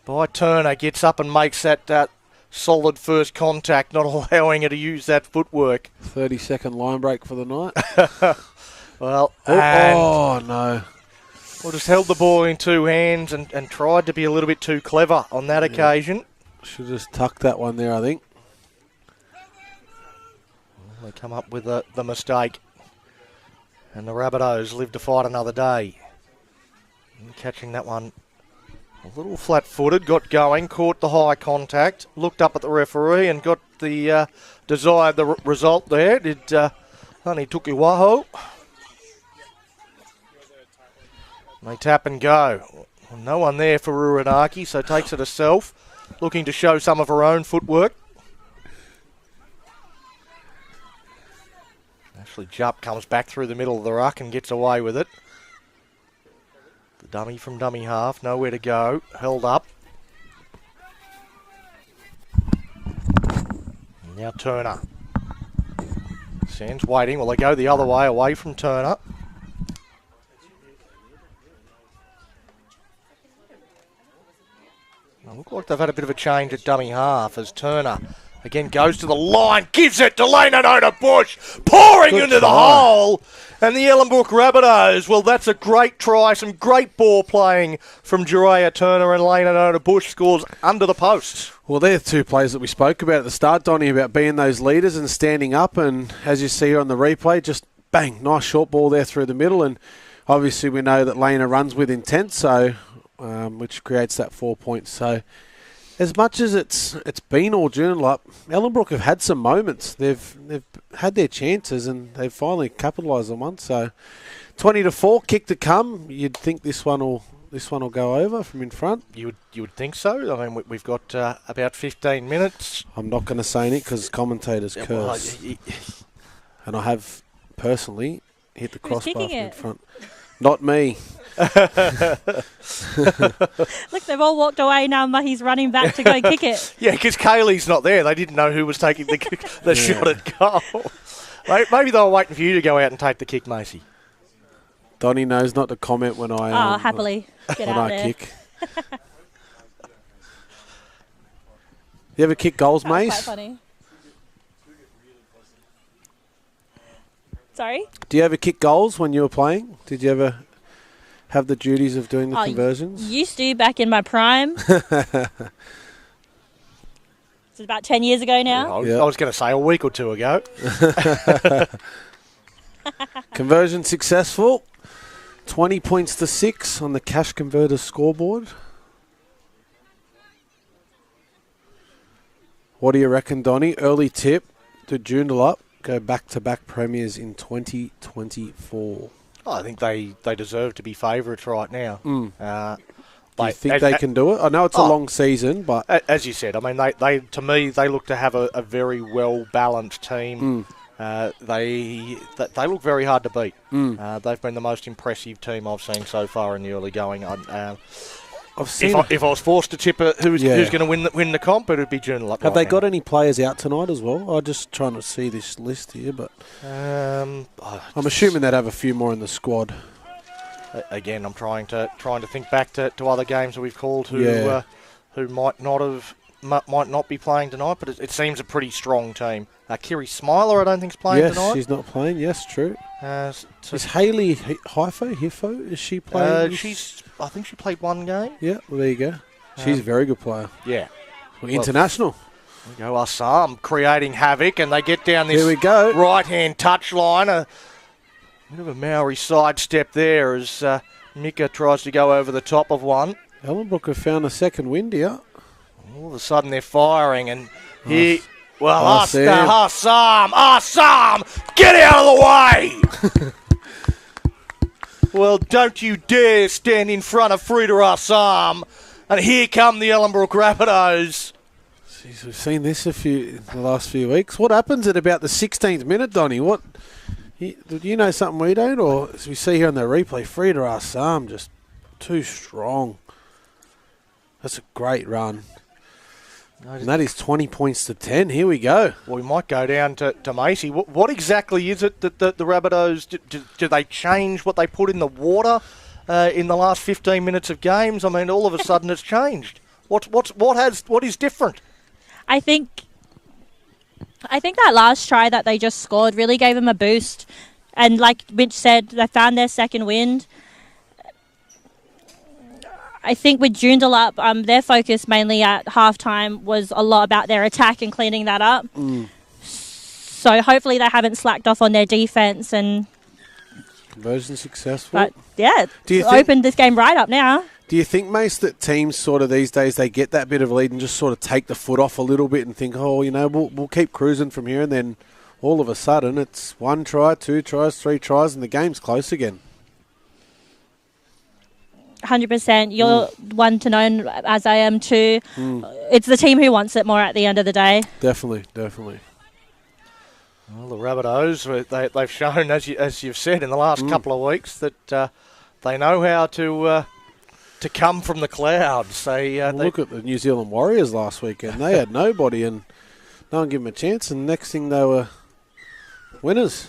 by Turner. Gets up and makes that solid first contact, not allowing her to use that footwork. 30-second line break for the night. Well, oh no. Well, just held the ball in 2 hands and tried to be a little bit too clever on that occasion. Should have just tucked that one there, I think. Well, they come up with the mistake. And the Rabbitohs live to fight another day. And catching that one a little flat-footed, got going, caught the high contact, looked up at the referee and got the desired result there. Did Honey Tukiwaho. They tap and go. Well, no one there for Ruranaki, so takes it herself, looking to show some of her own footwork. Ashley Jupp comes back through the middle of the ruck and gets away with it. The dummy from dummy half, nowhere to go, held up. Now Turner. Sands waiting. Well, they go the other way, away from Turner. Look like they've had a bit of a change at dummy half as Turner again goes to the line, gives it to Lena Bush, pouring Good into the try. hole. And the Ellenbrook Rabbitohs, well, that's a great try, some great ball playing from Jerea Turner, and Lena Bush scores under the post. Well, they're two players that we spoke about at the start, Donny, about being those leaders and standing up. And as you see here on the replay, just bang, nice short ball there through the middle. And obviously we know that Lena runs with intent, so which creates that 4 points. So as much as it's been all Joondalup, Ellenbrook have had some moments. They've had their chances and they've finally capitalised on one. So 20-4, kick to come. You'd think this one will go over from in front. You would think so. I mean, we've got about 15 minutes. I'm not going to say anything because commentators curse. And I have personally hit the crossbar from in front. Not me. Look, they've all walked away now. He's running back to go kick it. Yeah, because Kaylee's not there. They didn't know who was taking the shot at goal. Maybe they were waiting for you to go out and take the kick, Macy. Donny knows not to comment when I happily get when out I there. kick. You ever kick goals, That was Mace? quite funny. Sorry? Do you ever kick goals when you were playing? Did you ever have the duties of doing the conversions? Used to back in my prime. It's about 10 years ago now. I was going to say a week or two ago. Conversion successful. 20 points to 6 on the cash converter scoreboard. What do you reckon, Donny? Early tip to Joondalup go back-to-back premiers in 2024. I think they deserve to be favourites right now. Do you think they can do it? I know it's a long season, but as you said, I mean, they to me they look to have a very well balanced team. They look very hard to beat. They've been the most impressive team I've seen so far in the early going. If I was forced to tip who's going to win the comp, it would be Joondalup. Have they got any players out tonight as well? I'm just trying to see this list here, but I'm assuming they'd have a few more in the squad. Again, I'm trying to think back to other games that we've called who might not be playing tonight, but it seems a pretty strong team. Kiri Smiler, I don't think, is playing tonight. Yes, she's not playing. Yes, true. Is Hayley Hiffo? Is she playing? I think she played one game. Yeah, well, there you go. She's a very good player. Yeah. International. There we go, Assam creating havoc, and they get down this Here we go. right-hand touch line. A bit of a Maori sidestep there as Mika tries to go over the top of one. Ellenbrook have found a second wind here. All of a sudden they're firing, and here... Well, Assam, get out of the way! Well, don't you dare stand in front of Frida Assam. And here come the Ellenbrook Rabbitohs. Jeez, we've seen this in the last few weeks. What happens at about the 16th minute, Donny? Do you know something we don't? Or as we see here on the replay, Frida Assam just too strong. That's a great run. And that is 20 points to 10. Here we go. Well, we might go down to Macy. What exactly is it that the Rabbitohs, do they change what they put in the water in the last 15 minutes of games? I mean, all of a sudden it's changed. What is different? I think that last try that they just scored really gave them a boost. And like Mitch said, they found their second wind. I think with Joondalup, their focus mainly at halftime was a lot about their attack and cleaning that up. So hopefully they haven't slacked off on their defence. And conversion successful. But yeah, opened this game right up now. Do you think, Mace, that teams sort of these days, they get that bit of lead and just sort of take the foot off a little bit and think, we'll keep cruising from here, and then all of a sudden it's 1 try, 2 tries, 3 tries, and the game's close again? 100%. You're one to know, as I am too. It's the team who wants it more at the end of the day. Definitely. Well, the Rabbitohs, they've shown, as you've said, in the last couple of weeks, that they know how to come from the clouds. Look at the New Zealand Warriors last weekend. They had nobody and no one gave them a chance, and next thing they were winners.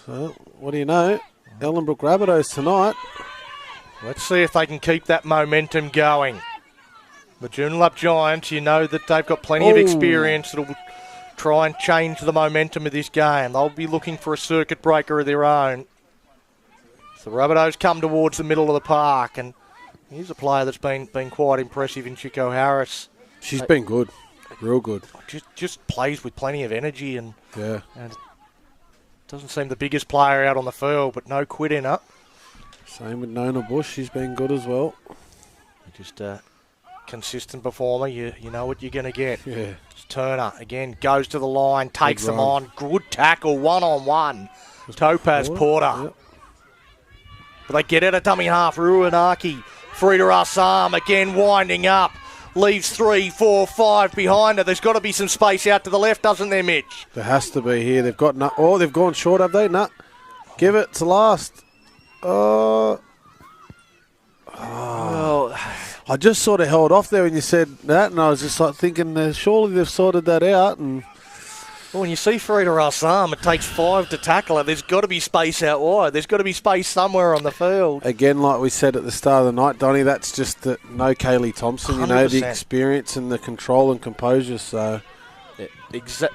So, what do you know? Ellenbrook Rabbitohs tonight. Let's see if they can keep that momentum going. The Joondalup Giants, you know that they've got plenty of experience that'll try and change the momentum of this game. They'll be looking for a circuit breaker of their own. So the Rabbitohs come towards the middle of the park, and he's a player that's been quite impressive in Chico Harris. She's been good, real good. Just plays with plenty of energy, and And doesn't seem the biggest player out on the field, but no quit in her. same with Nona Bush. She's been good as well. Just a consistent performer. You know what you're going to get. Yeah. Turner again goes to the line, takes them on. Good tackle, one-on-one. Topaz Porter. Yep. But they get out of dummy half. Ruanaki, Frida Assam again winding up. Leaves 3, 4, 5 behind her. There's got to be some space out to the left, doesn't there, Mitch? There has to be here. They've got they've gone short, have they? Nah. Give it to last. Well, I just sort of held off there when you said that, and I was just like thinking, surely they've sorted that out. And when you see Frida Assam, it takes 5 to tackle her. There's got to be space out wide. There's got to be space somewhere on the field. again, like we said at the start of the night, Donnie, that's just no Kaylee Thompson. You know, the 100%. experience and the control and composure. So Yeah,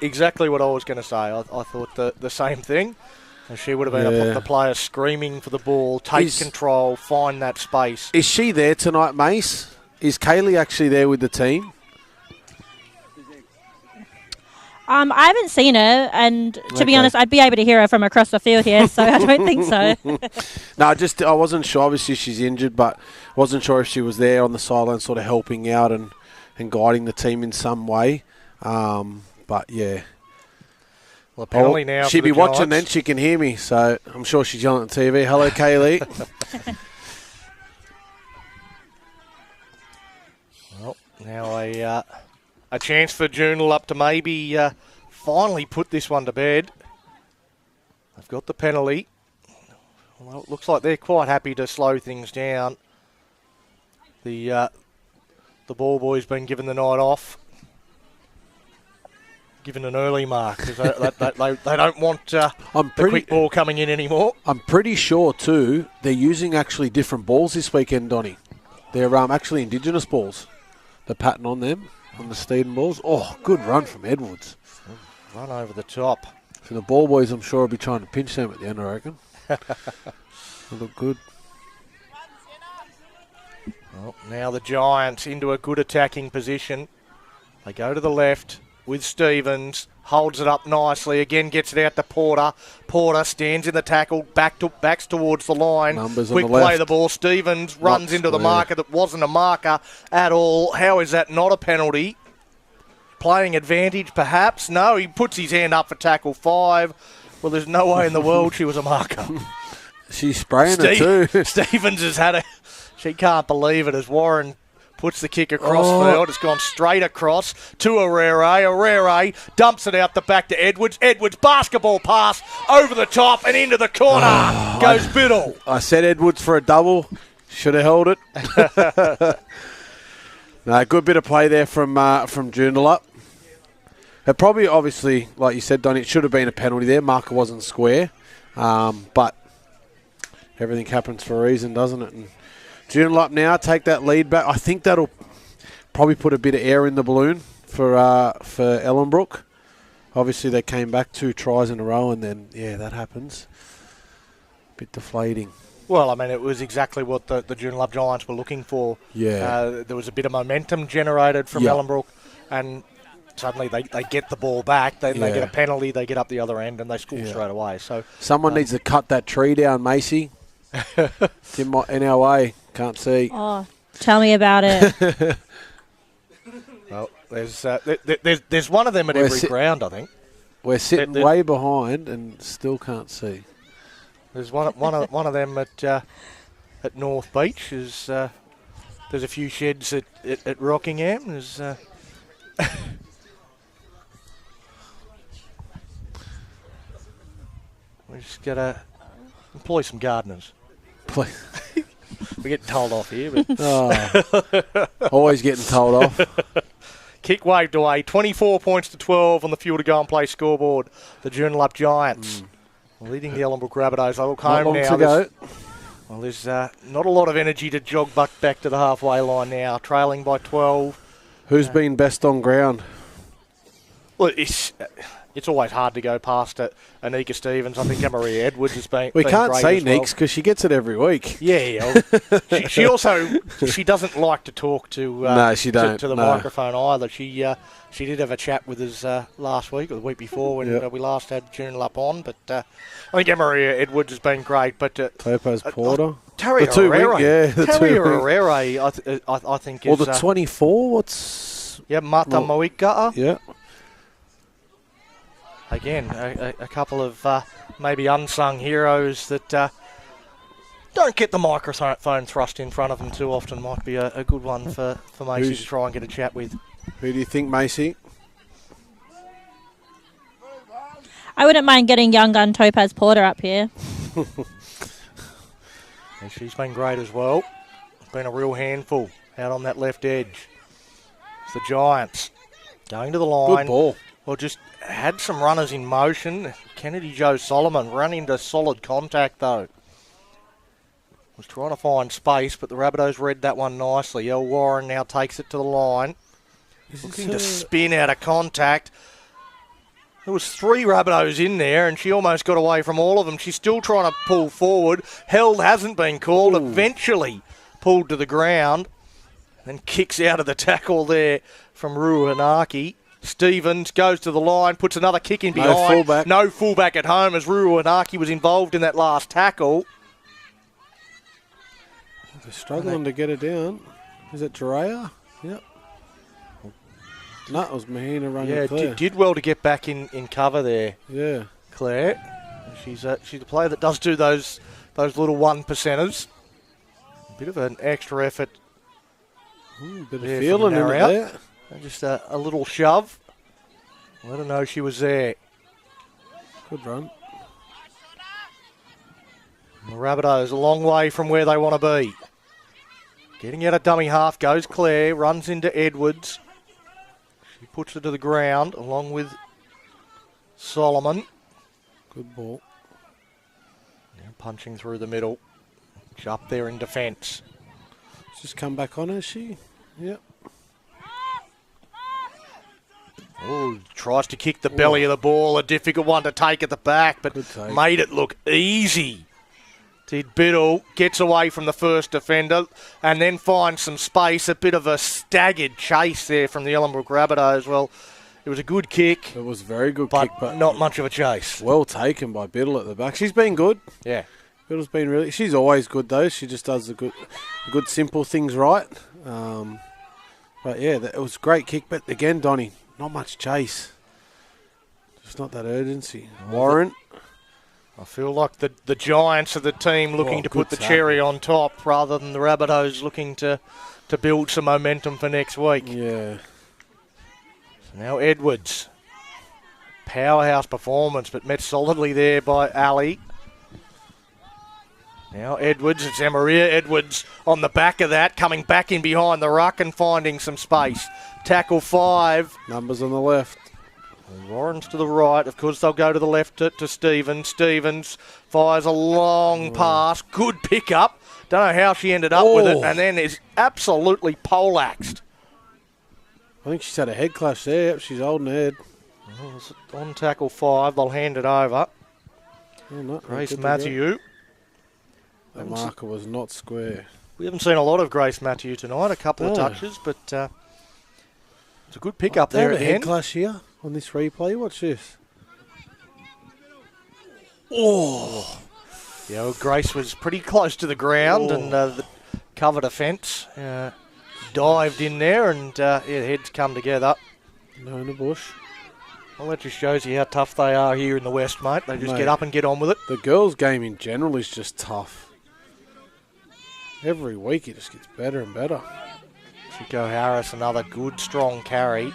exactly what I was going to say. I thought the same thing. And she would have been the player screaming for the ball, take control, find that space. is she there tonight, Mace? Is Kaylee actually there with the team? I haven't seen her, and to be honest, I'd be able to hear her from across the field here, so I don't think so. No, I wasn't sure. Obviously, she's injured, but wasn't sure if she was there on the sideline sort of helping out and guiding the team in some way. But, yeah. Well, apparently now she'd for the be watching Giants. then. She can hear me, so I'm sure she's yelling at TV. Hello, Kaylee. Well, now a chance for Joondalup to maybe finally put this one to bed. They've got the penalty. Well, it looks like they're quite happy to slow things down. The ball boy's been given the night off. Given an early mark because they don't want the quick ball coming in anymore. I'm pretty sure, too, they're using actually different balls this weekend, Donnie. They're actually Indigenous balls. The pattern on them, on the Steeden balls. Oh, good run from Edwards. Run over the top. So the ball boys, I'm sure, will be trying to pinch them at the end, I reckon. They look good. Well, now the Giants into a good attacking position. They go to the left with Stevens, holds it up nicely, again gets it out to Porter. Porter stands in the tackle, backs towards the line. Numbers Quick on the play left. the ball. Stevens runs into the marker that wasn't a marker at all. How is that not a penalty? Playing advantage, perhaps? No, he puts his hand up for tackle 5. Well, there's no way in the world she was a marker. She's spraying it too. Stevens has had she can't believe it as Warren puts the kick across field. It's gone straight across to Arere. Arere dumps it out the back to Edwards. Edwards basketball pass over the top and into the corner. Goes Biddle. I said Edwards for a double. Should have held it. No, good bit of play there from Joondalup. It probably, obviously, like you said, Donnie, it should have been a penalty there. Marker wasn't square. But everything happens for a reason, doesn't it? And Joondalup now take that lead back. I think that'll probably put a bit of air in the balloon for Ellenbrook. Obviously, they came back 2 tries in a row, and then, that happens. Bit deflating. Well, I mean, it was exactly what the Joondalup Giants were looking for. Yeah. There was a bit of momentum generated from Ellenbrook, and suddenly they get the ball back. They get a penalty, they get up the other end, and they score straight away. So someone needs to cut that tree down, Macy. It's in our way. Can't see. Oh, tell me about it. Well, there's one of them at every ground, I think. We're sitting way behind and still can't see. There's one of them at North Beach. There's a few sheds at Rockingham. There's we just gotta employ some gardeners. Please. We're getting told off here, but Always getting told off. kick waved away. 24 points to 12 on the fuel to go and play scoreboard. The Joondalup Giants leading the Ellenbrook Rabbitohs. They look home Not long now. to go. Well, there's not a lot of energy to jog back to the halfway line now, trailing by 12. Who's been best on ground? Well, it's always hard to go past Anika Stevens. I think Maria Edwards has been. We been can't great say as well. Neeks because she gets it every week. Yeah. She also she doesn't like to talk to. No, she don't. To the microphone either. She did have a chat with us last week or the week before when we last had Joondalup on. But I think Maria Edwards has been great. But Topaz Porter. Terry The two Herrera. wing- yeah, the Terry two wing. Herrera, I think is. Or the 24? What's... Yeah, Mata Moika. Yeah. Again, a couple of maybe unsung heroes that don't get the microphone thrust in front of them too often. Might be a good one for Macy to try and get a chat with. Who do you think, Macy? I wouldn't mind getting young gun Topaz Porter up here. And she's been great as well. Been a real handful out on that left edge. It's the Giants going to the line. Good ball. Well, just had some runners in motion. Kennedy Joe Solomon ran into solid contact, though. Was trying to find space, but the Rabbitohs read that one nicely. El Warren now takes it to the line. Looking to spin out of contact. There was 3 Rabbitohs in there, and she almost got away from all of them. She's still trying to pull forward. Held hasn't been called. Ooh. Eventually pulled to the ground. Then kicks out of the tackle there from Ruanaki. Stevens goes to the line, puts another kick in behind. No fullback at home as Ruanaki was involved in that last tackle. They're struggling to get it down. Is it Jiraiya? Yep. No, it was Mahina running clear. Did well to get back in cover there. Yeah. Claire. She's a player that does do those little 1%ers. A bit of an extra effort. Bit of feeling in it there. And just a little shove. Let her know she was there. Good run. And the Rabbitohs a long way from where they want to be. Getting out a dummy half goes Claire, runs into Edwards. She puts it to the ground along with Solomon. Good ball. Now punching through the middle. She's up there in defence. Just come back on, has she? Yep. Oh, tries to kick the belly of the ball. A difficult one to take at the back, but made it look easy. Did Biddle, gets away from the first defender and then finds some space. A bit of a staggered chase there from the Ellenbrook Rabbitohs. Well, it was a good kick. It was a very good but kick, but not much of a chase. Well taken by Biddle at the back. She's been good. Yeah. Biddle's been really... She's always good, though. She just does the good simple things right. But, yeah, it was a great kick. But, again, Donnie, not much chase. Just not that urgency. Warren. I feel like the Giants are the team looking to put the cherry on top rather than the Rabbitohs looking to build some momentum for next week. Yeah. So now Edwards. Powerhouse performance, but met solidly there by Ali. Now Edwards, it's Maria Edwards on the back of that, coming back in behind the ruck and finding some space. Tackle 5. Numbers on the left. Warren's to the right. Of course, they'll go to the left to Stevens. Stevens fires a long pass. Good pickup. Don't know how she ended up with it, and then is absolutely poleaxed. I think she's had a head clash there. Yep, she's holding her head. On tackle 5, they'll hand it over. No, Grace Matthew. The marker was not square. We haven't seen a lot of Grace Matthew tonight. A couple of touches, but it's a good pickup there at the head end. clash here on this replay. Watch this. Oh. Yeah, well, Grace was pretty close to the ground and the covered a fence. Dived in there and heads come together. No in the bush. Well, that just shows you how tough they are here in the West, mate. They just get up and get on with it. The girls' game in general is just tough. Every week it just gets better and better. Chico Harris, another good, strong carry.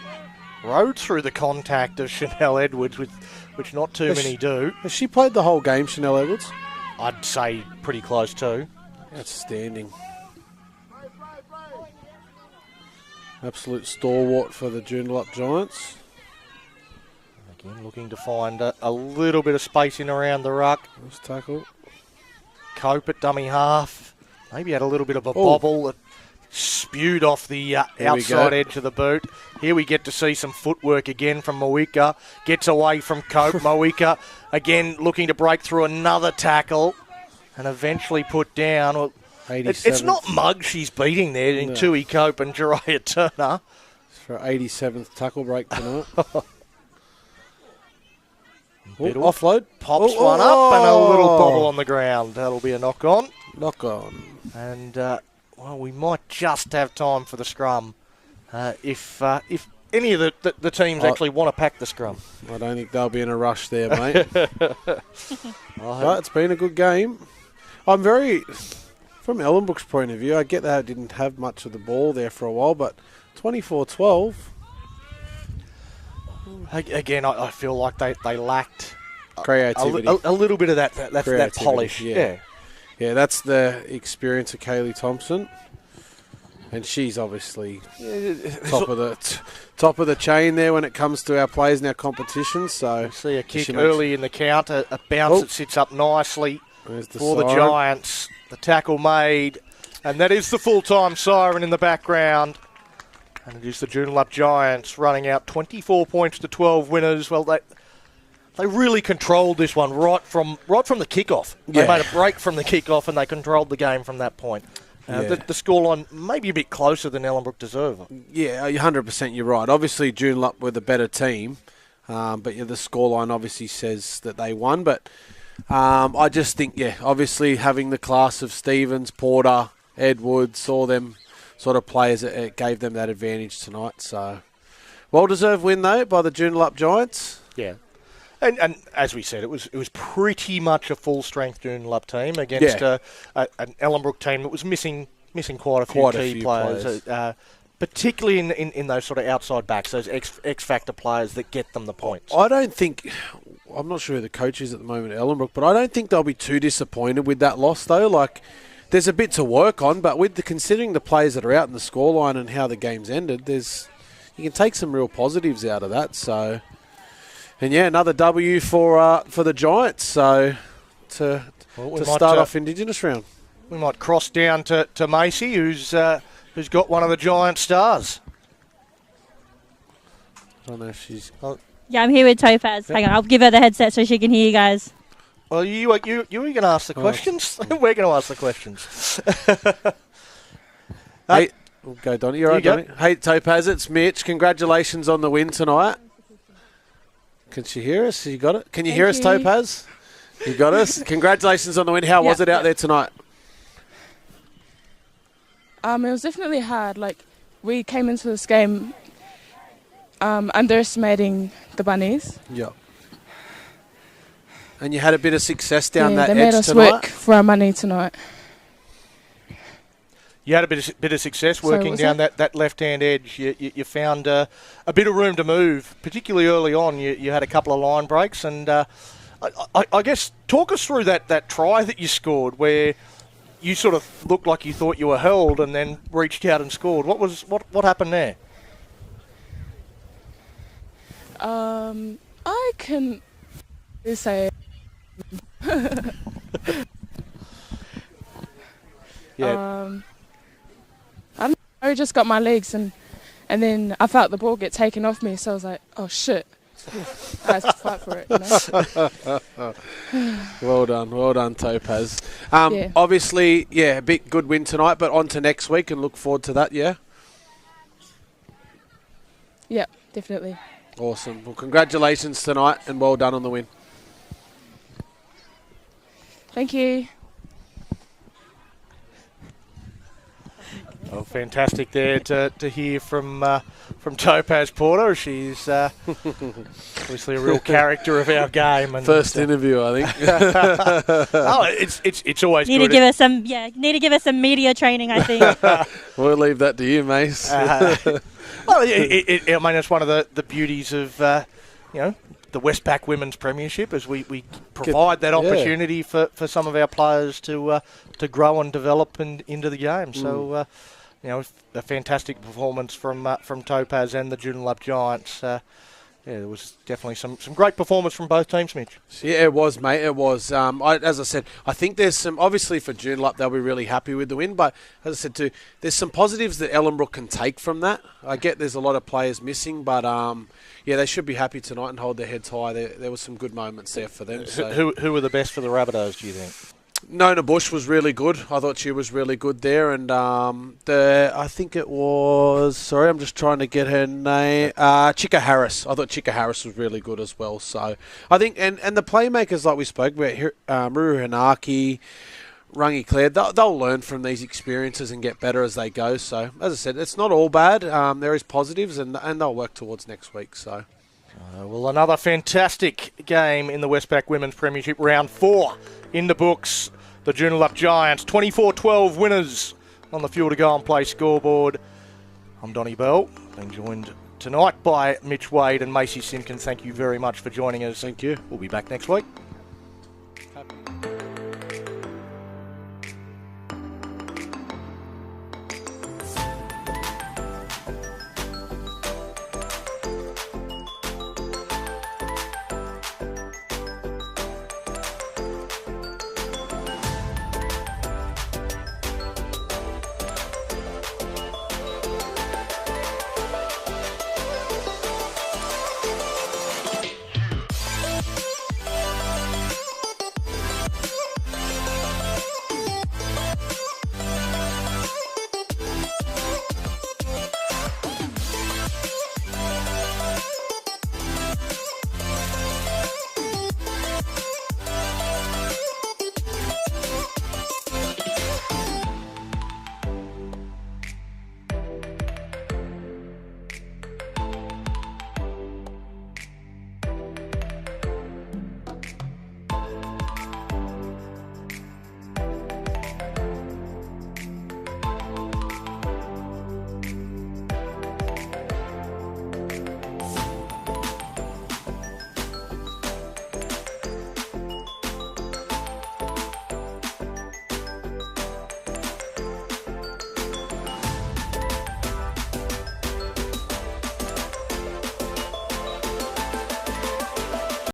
Rode through the contact of Chanel Edwards, which not too many do. Has she played the whole game, Chanel Edwards? I'd say pretty close too. Outstanding. Absolute stalwart for the Joondalup Giants. Again, looking to find a little bit of space in around the ruck. Nice tackle. Cope at dummy half. Maybe had a little bit of a bobble that spewed off the outside edge of the boot. Here we get to see some footwork again from Moika. Gets away from Cope. Moika again looking to break through another tackle and eventually put down. Well, it's not Mug she's beating there in Tui Cope and Jiraiya Turner. It's for 87th tackle break tonight. Offload. Pops one up and a little bobble on the ground. That'll be a knock on. Knock on. And, well, we might just have time for the scrum if any of the teams actually want to pack the scrum. I don't think they'll be in a rush there, mate. But it's been a good game. I'm very... From Ellenbrook's point of view, I get that I didn't have much of the ball there for a while, but 24-12... Again, I feel like they lacked creativity, a little bit of that polish. Yeah, that's the experience of Kaylee Thompson, and she's obviously top of the chain there when it comes to our players and our competition. So see a kick early in the count, a bounce that sits up nicely for the Giants. The tackle made, and that is the full-time siren in the background. And it is the Joondalup Giants running out 24 points to 12 winners. Well, they really controlled this one right from the kickoff. They made a break from the kickoff and they controlled the game from that point. The scoreline maybe a bit closer than Ellenbrook deserve. Yeah, 100% you're right. Obviously, Joondalup were the better team, but the scoreline obviously says that they won. But I just think, obviously having the class of Stevens, Porter, Edwards, all them sort of players, it gave them that advantage tonight. So, well-deserved win, though, by the Joondalup Giants. Yeah. And as we said, it was pretty much a full-strength Joondalup team against an Ellenbrook team that was missing quite a few key players. Particularly in those sort of outside backs, those X-factor players that get them the points. I'm not sure who the coach is at the moment at Ellenbrook, but I don't think they'll be too disappointed with that loss, though. Like, there's a bit to work on, but considering the players that are out in the scoreline and how the game's ended, you can take some real positives out of that. So, and another W for the Giants. So to start off Indigenous round, we might cross down to Macy, who's got one of the Giant stars. I don't know if she's. Yeah, I'm here with Topaz. Hang on, I'll give her the headset so she can hear you guys. Well, you were going to ask the questions. We're going to ask the questions. Hey, go Donnie. You're right, Donnie. Hey, Topaz, it's Mitch. Congratulations on the win tonight. Can she hear us? You got it? Can you hear us, Topaz? You got us? Congratulations on the win. How was it out there tonight? It was definitely hard. Like, we came into this game underestimating the bunnies. Yeah. And you had a bit of success down that edge tonight. They made us work for our money tonight. You had a bit of success working down that left-hand edge. You found a bit of room to move, particularly early on. You had a couple of line breaks. And I guess talk us through that try that you scored where you sort of looked like you thought you were held and then reached out and scored. What happened there? I can say... I just got my legs and then I felt the ball get taken off me, so I was like, oh shit. I had to fight for it, Well done, Topaz. Obviously, a big good win tonight, but on to next week and look forward to that, yeah? Yeah, definitely. Awesome. Well, congratulations tonight and well done on the win. Thank you. Well, fantastic there to hear from Topaz Porter. She's obviously a real character of our game. And first interview, I think. It's always need good. Need to give us some media training, I think. We'll leave that to you, Mace. Well, I mean, it's one of the beauties of the Westpac Women's Premiership, as we provide that opportunity for some of our players to grow and develop into the game. So, a fantastic performance from Topaz and the Joondalup Giants. yeah, there was definitely some great performance from both teams, Mitch. Yeah, it was, mate. It was. As I said, I think there's some, obviously for Joondalup, they'll be really happy with the win. But as I said too, there's some positives that Ellenbrook can take from that. I get there's a lot of players missing, but yeah, they should be happy tonight and hold their heads high. There was some good moments there for them. So. Who were the best for the Rabbitohs, do you think? Nona Bush was really good. I thought she was really good there, and I think it was. Sorry, I'm just trying to get her name. Chika Harris. I thought Chika Harris was really good as well. So I think, and the playmakers like we spoke about, Ruru Hanaki, Rangi Claire, they'll learn from these experiences and get better as they go. So as I said, it's not all bad. There is positives, and they'll work towards next week. So. Well, another fantastic game in the Westpac Women's Premiership Round 4 in the books. The Joondalup Giants, 24-12 winners on the Fuel to Go and Play scoreboard. I'm Donnie Bell, being joined tonight by Mitch Wade and Macy Simpkins. Thank you very much for joining us. Thank you. We'll be back next week.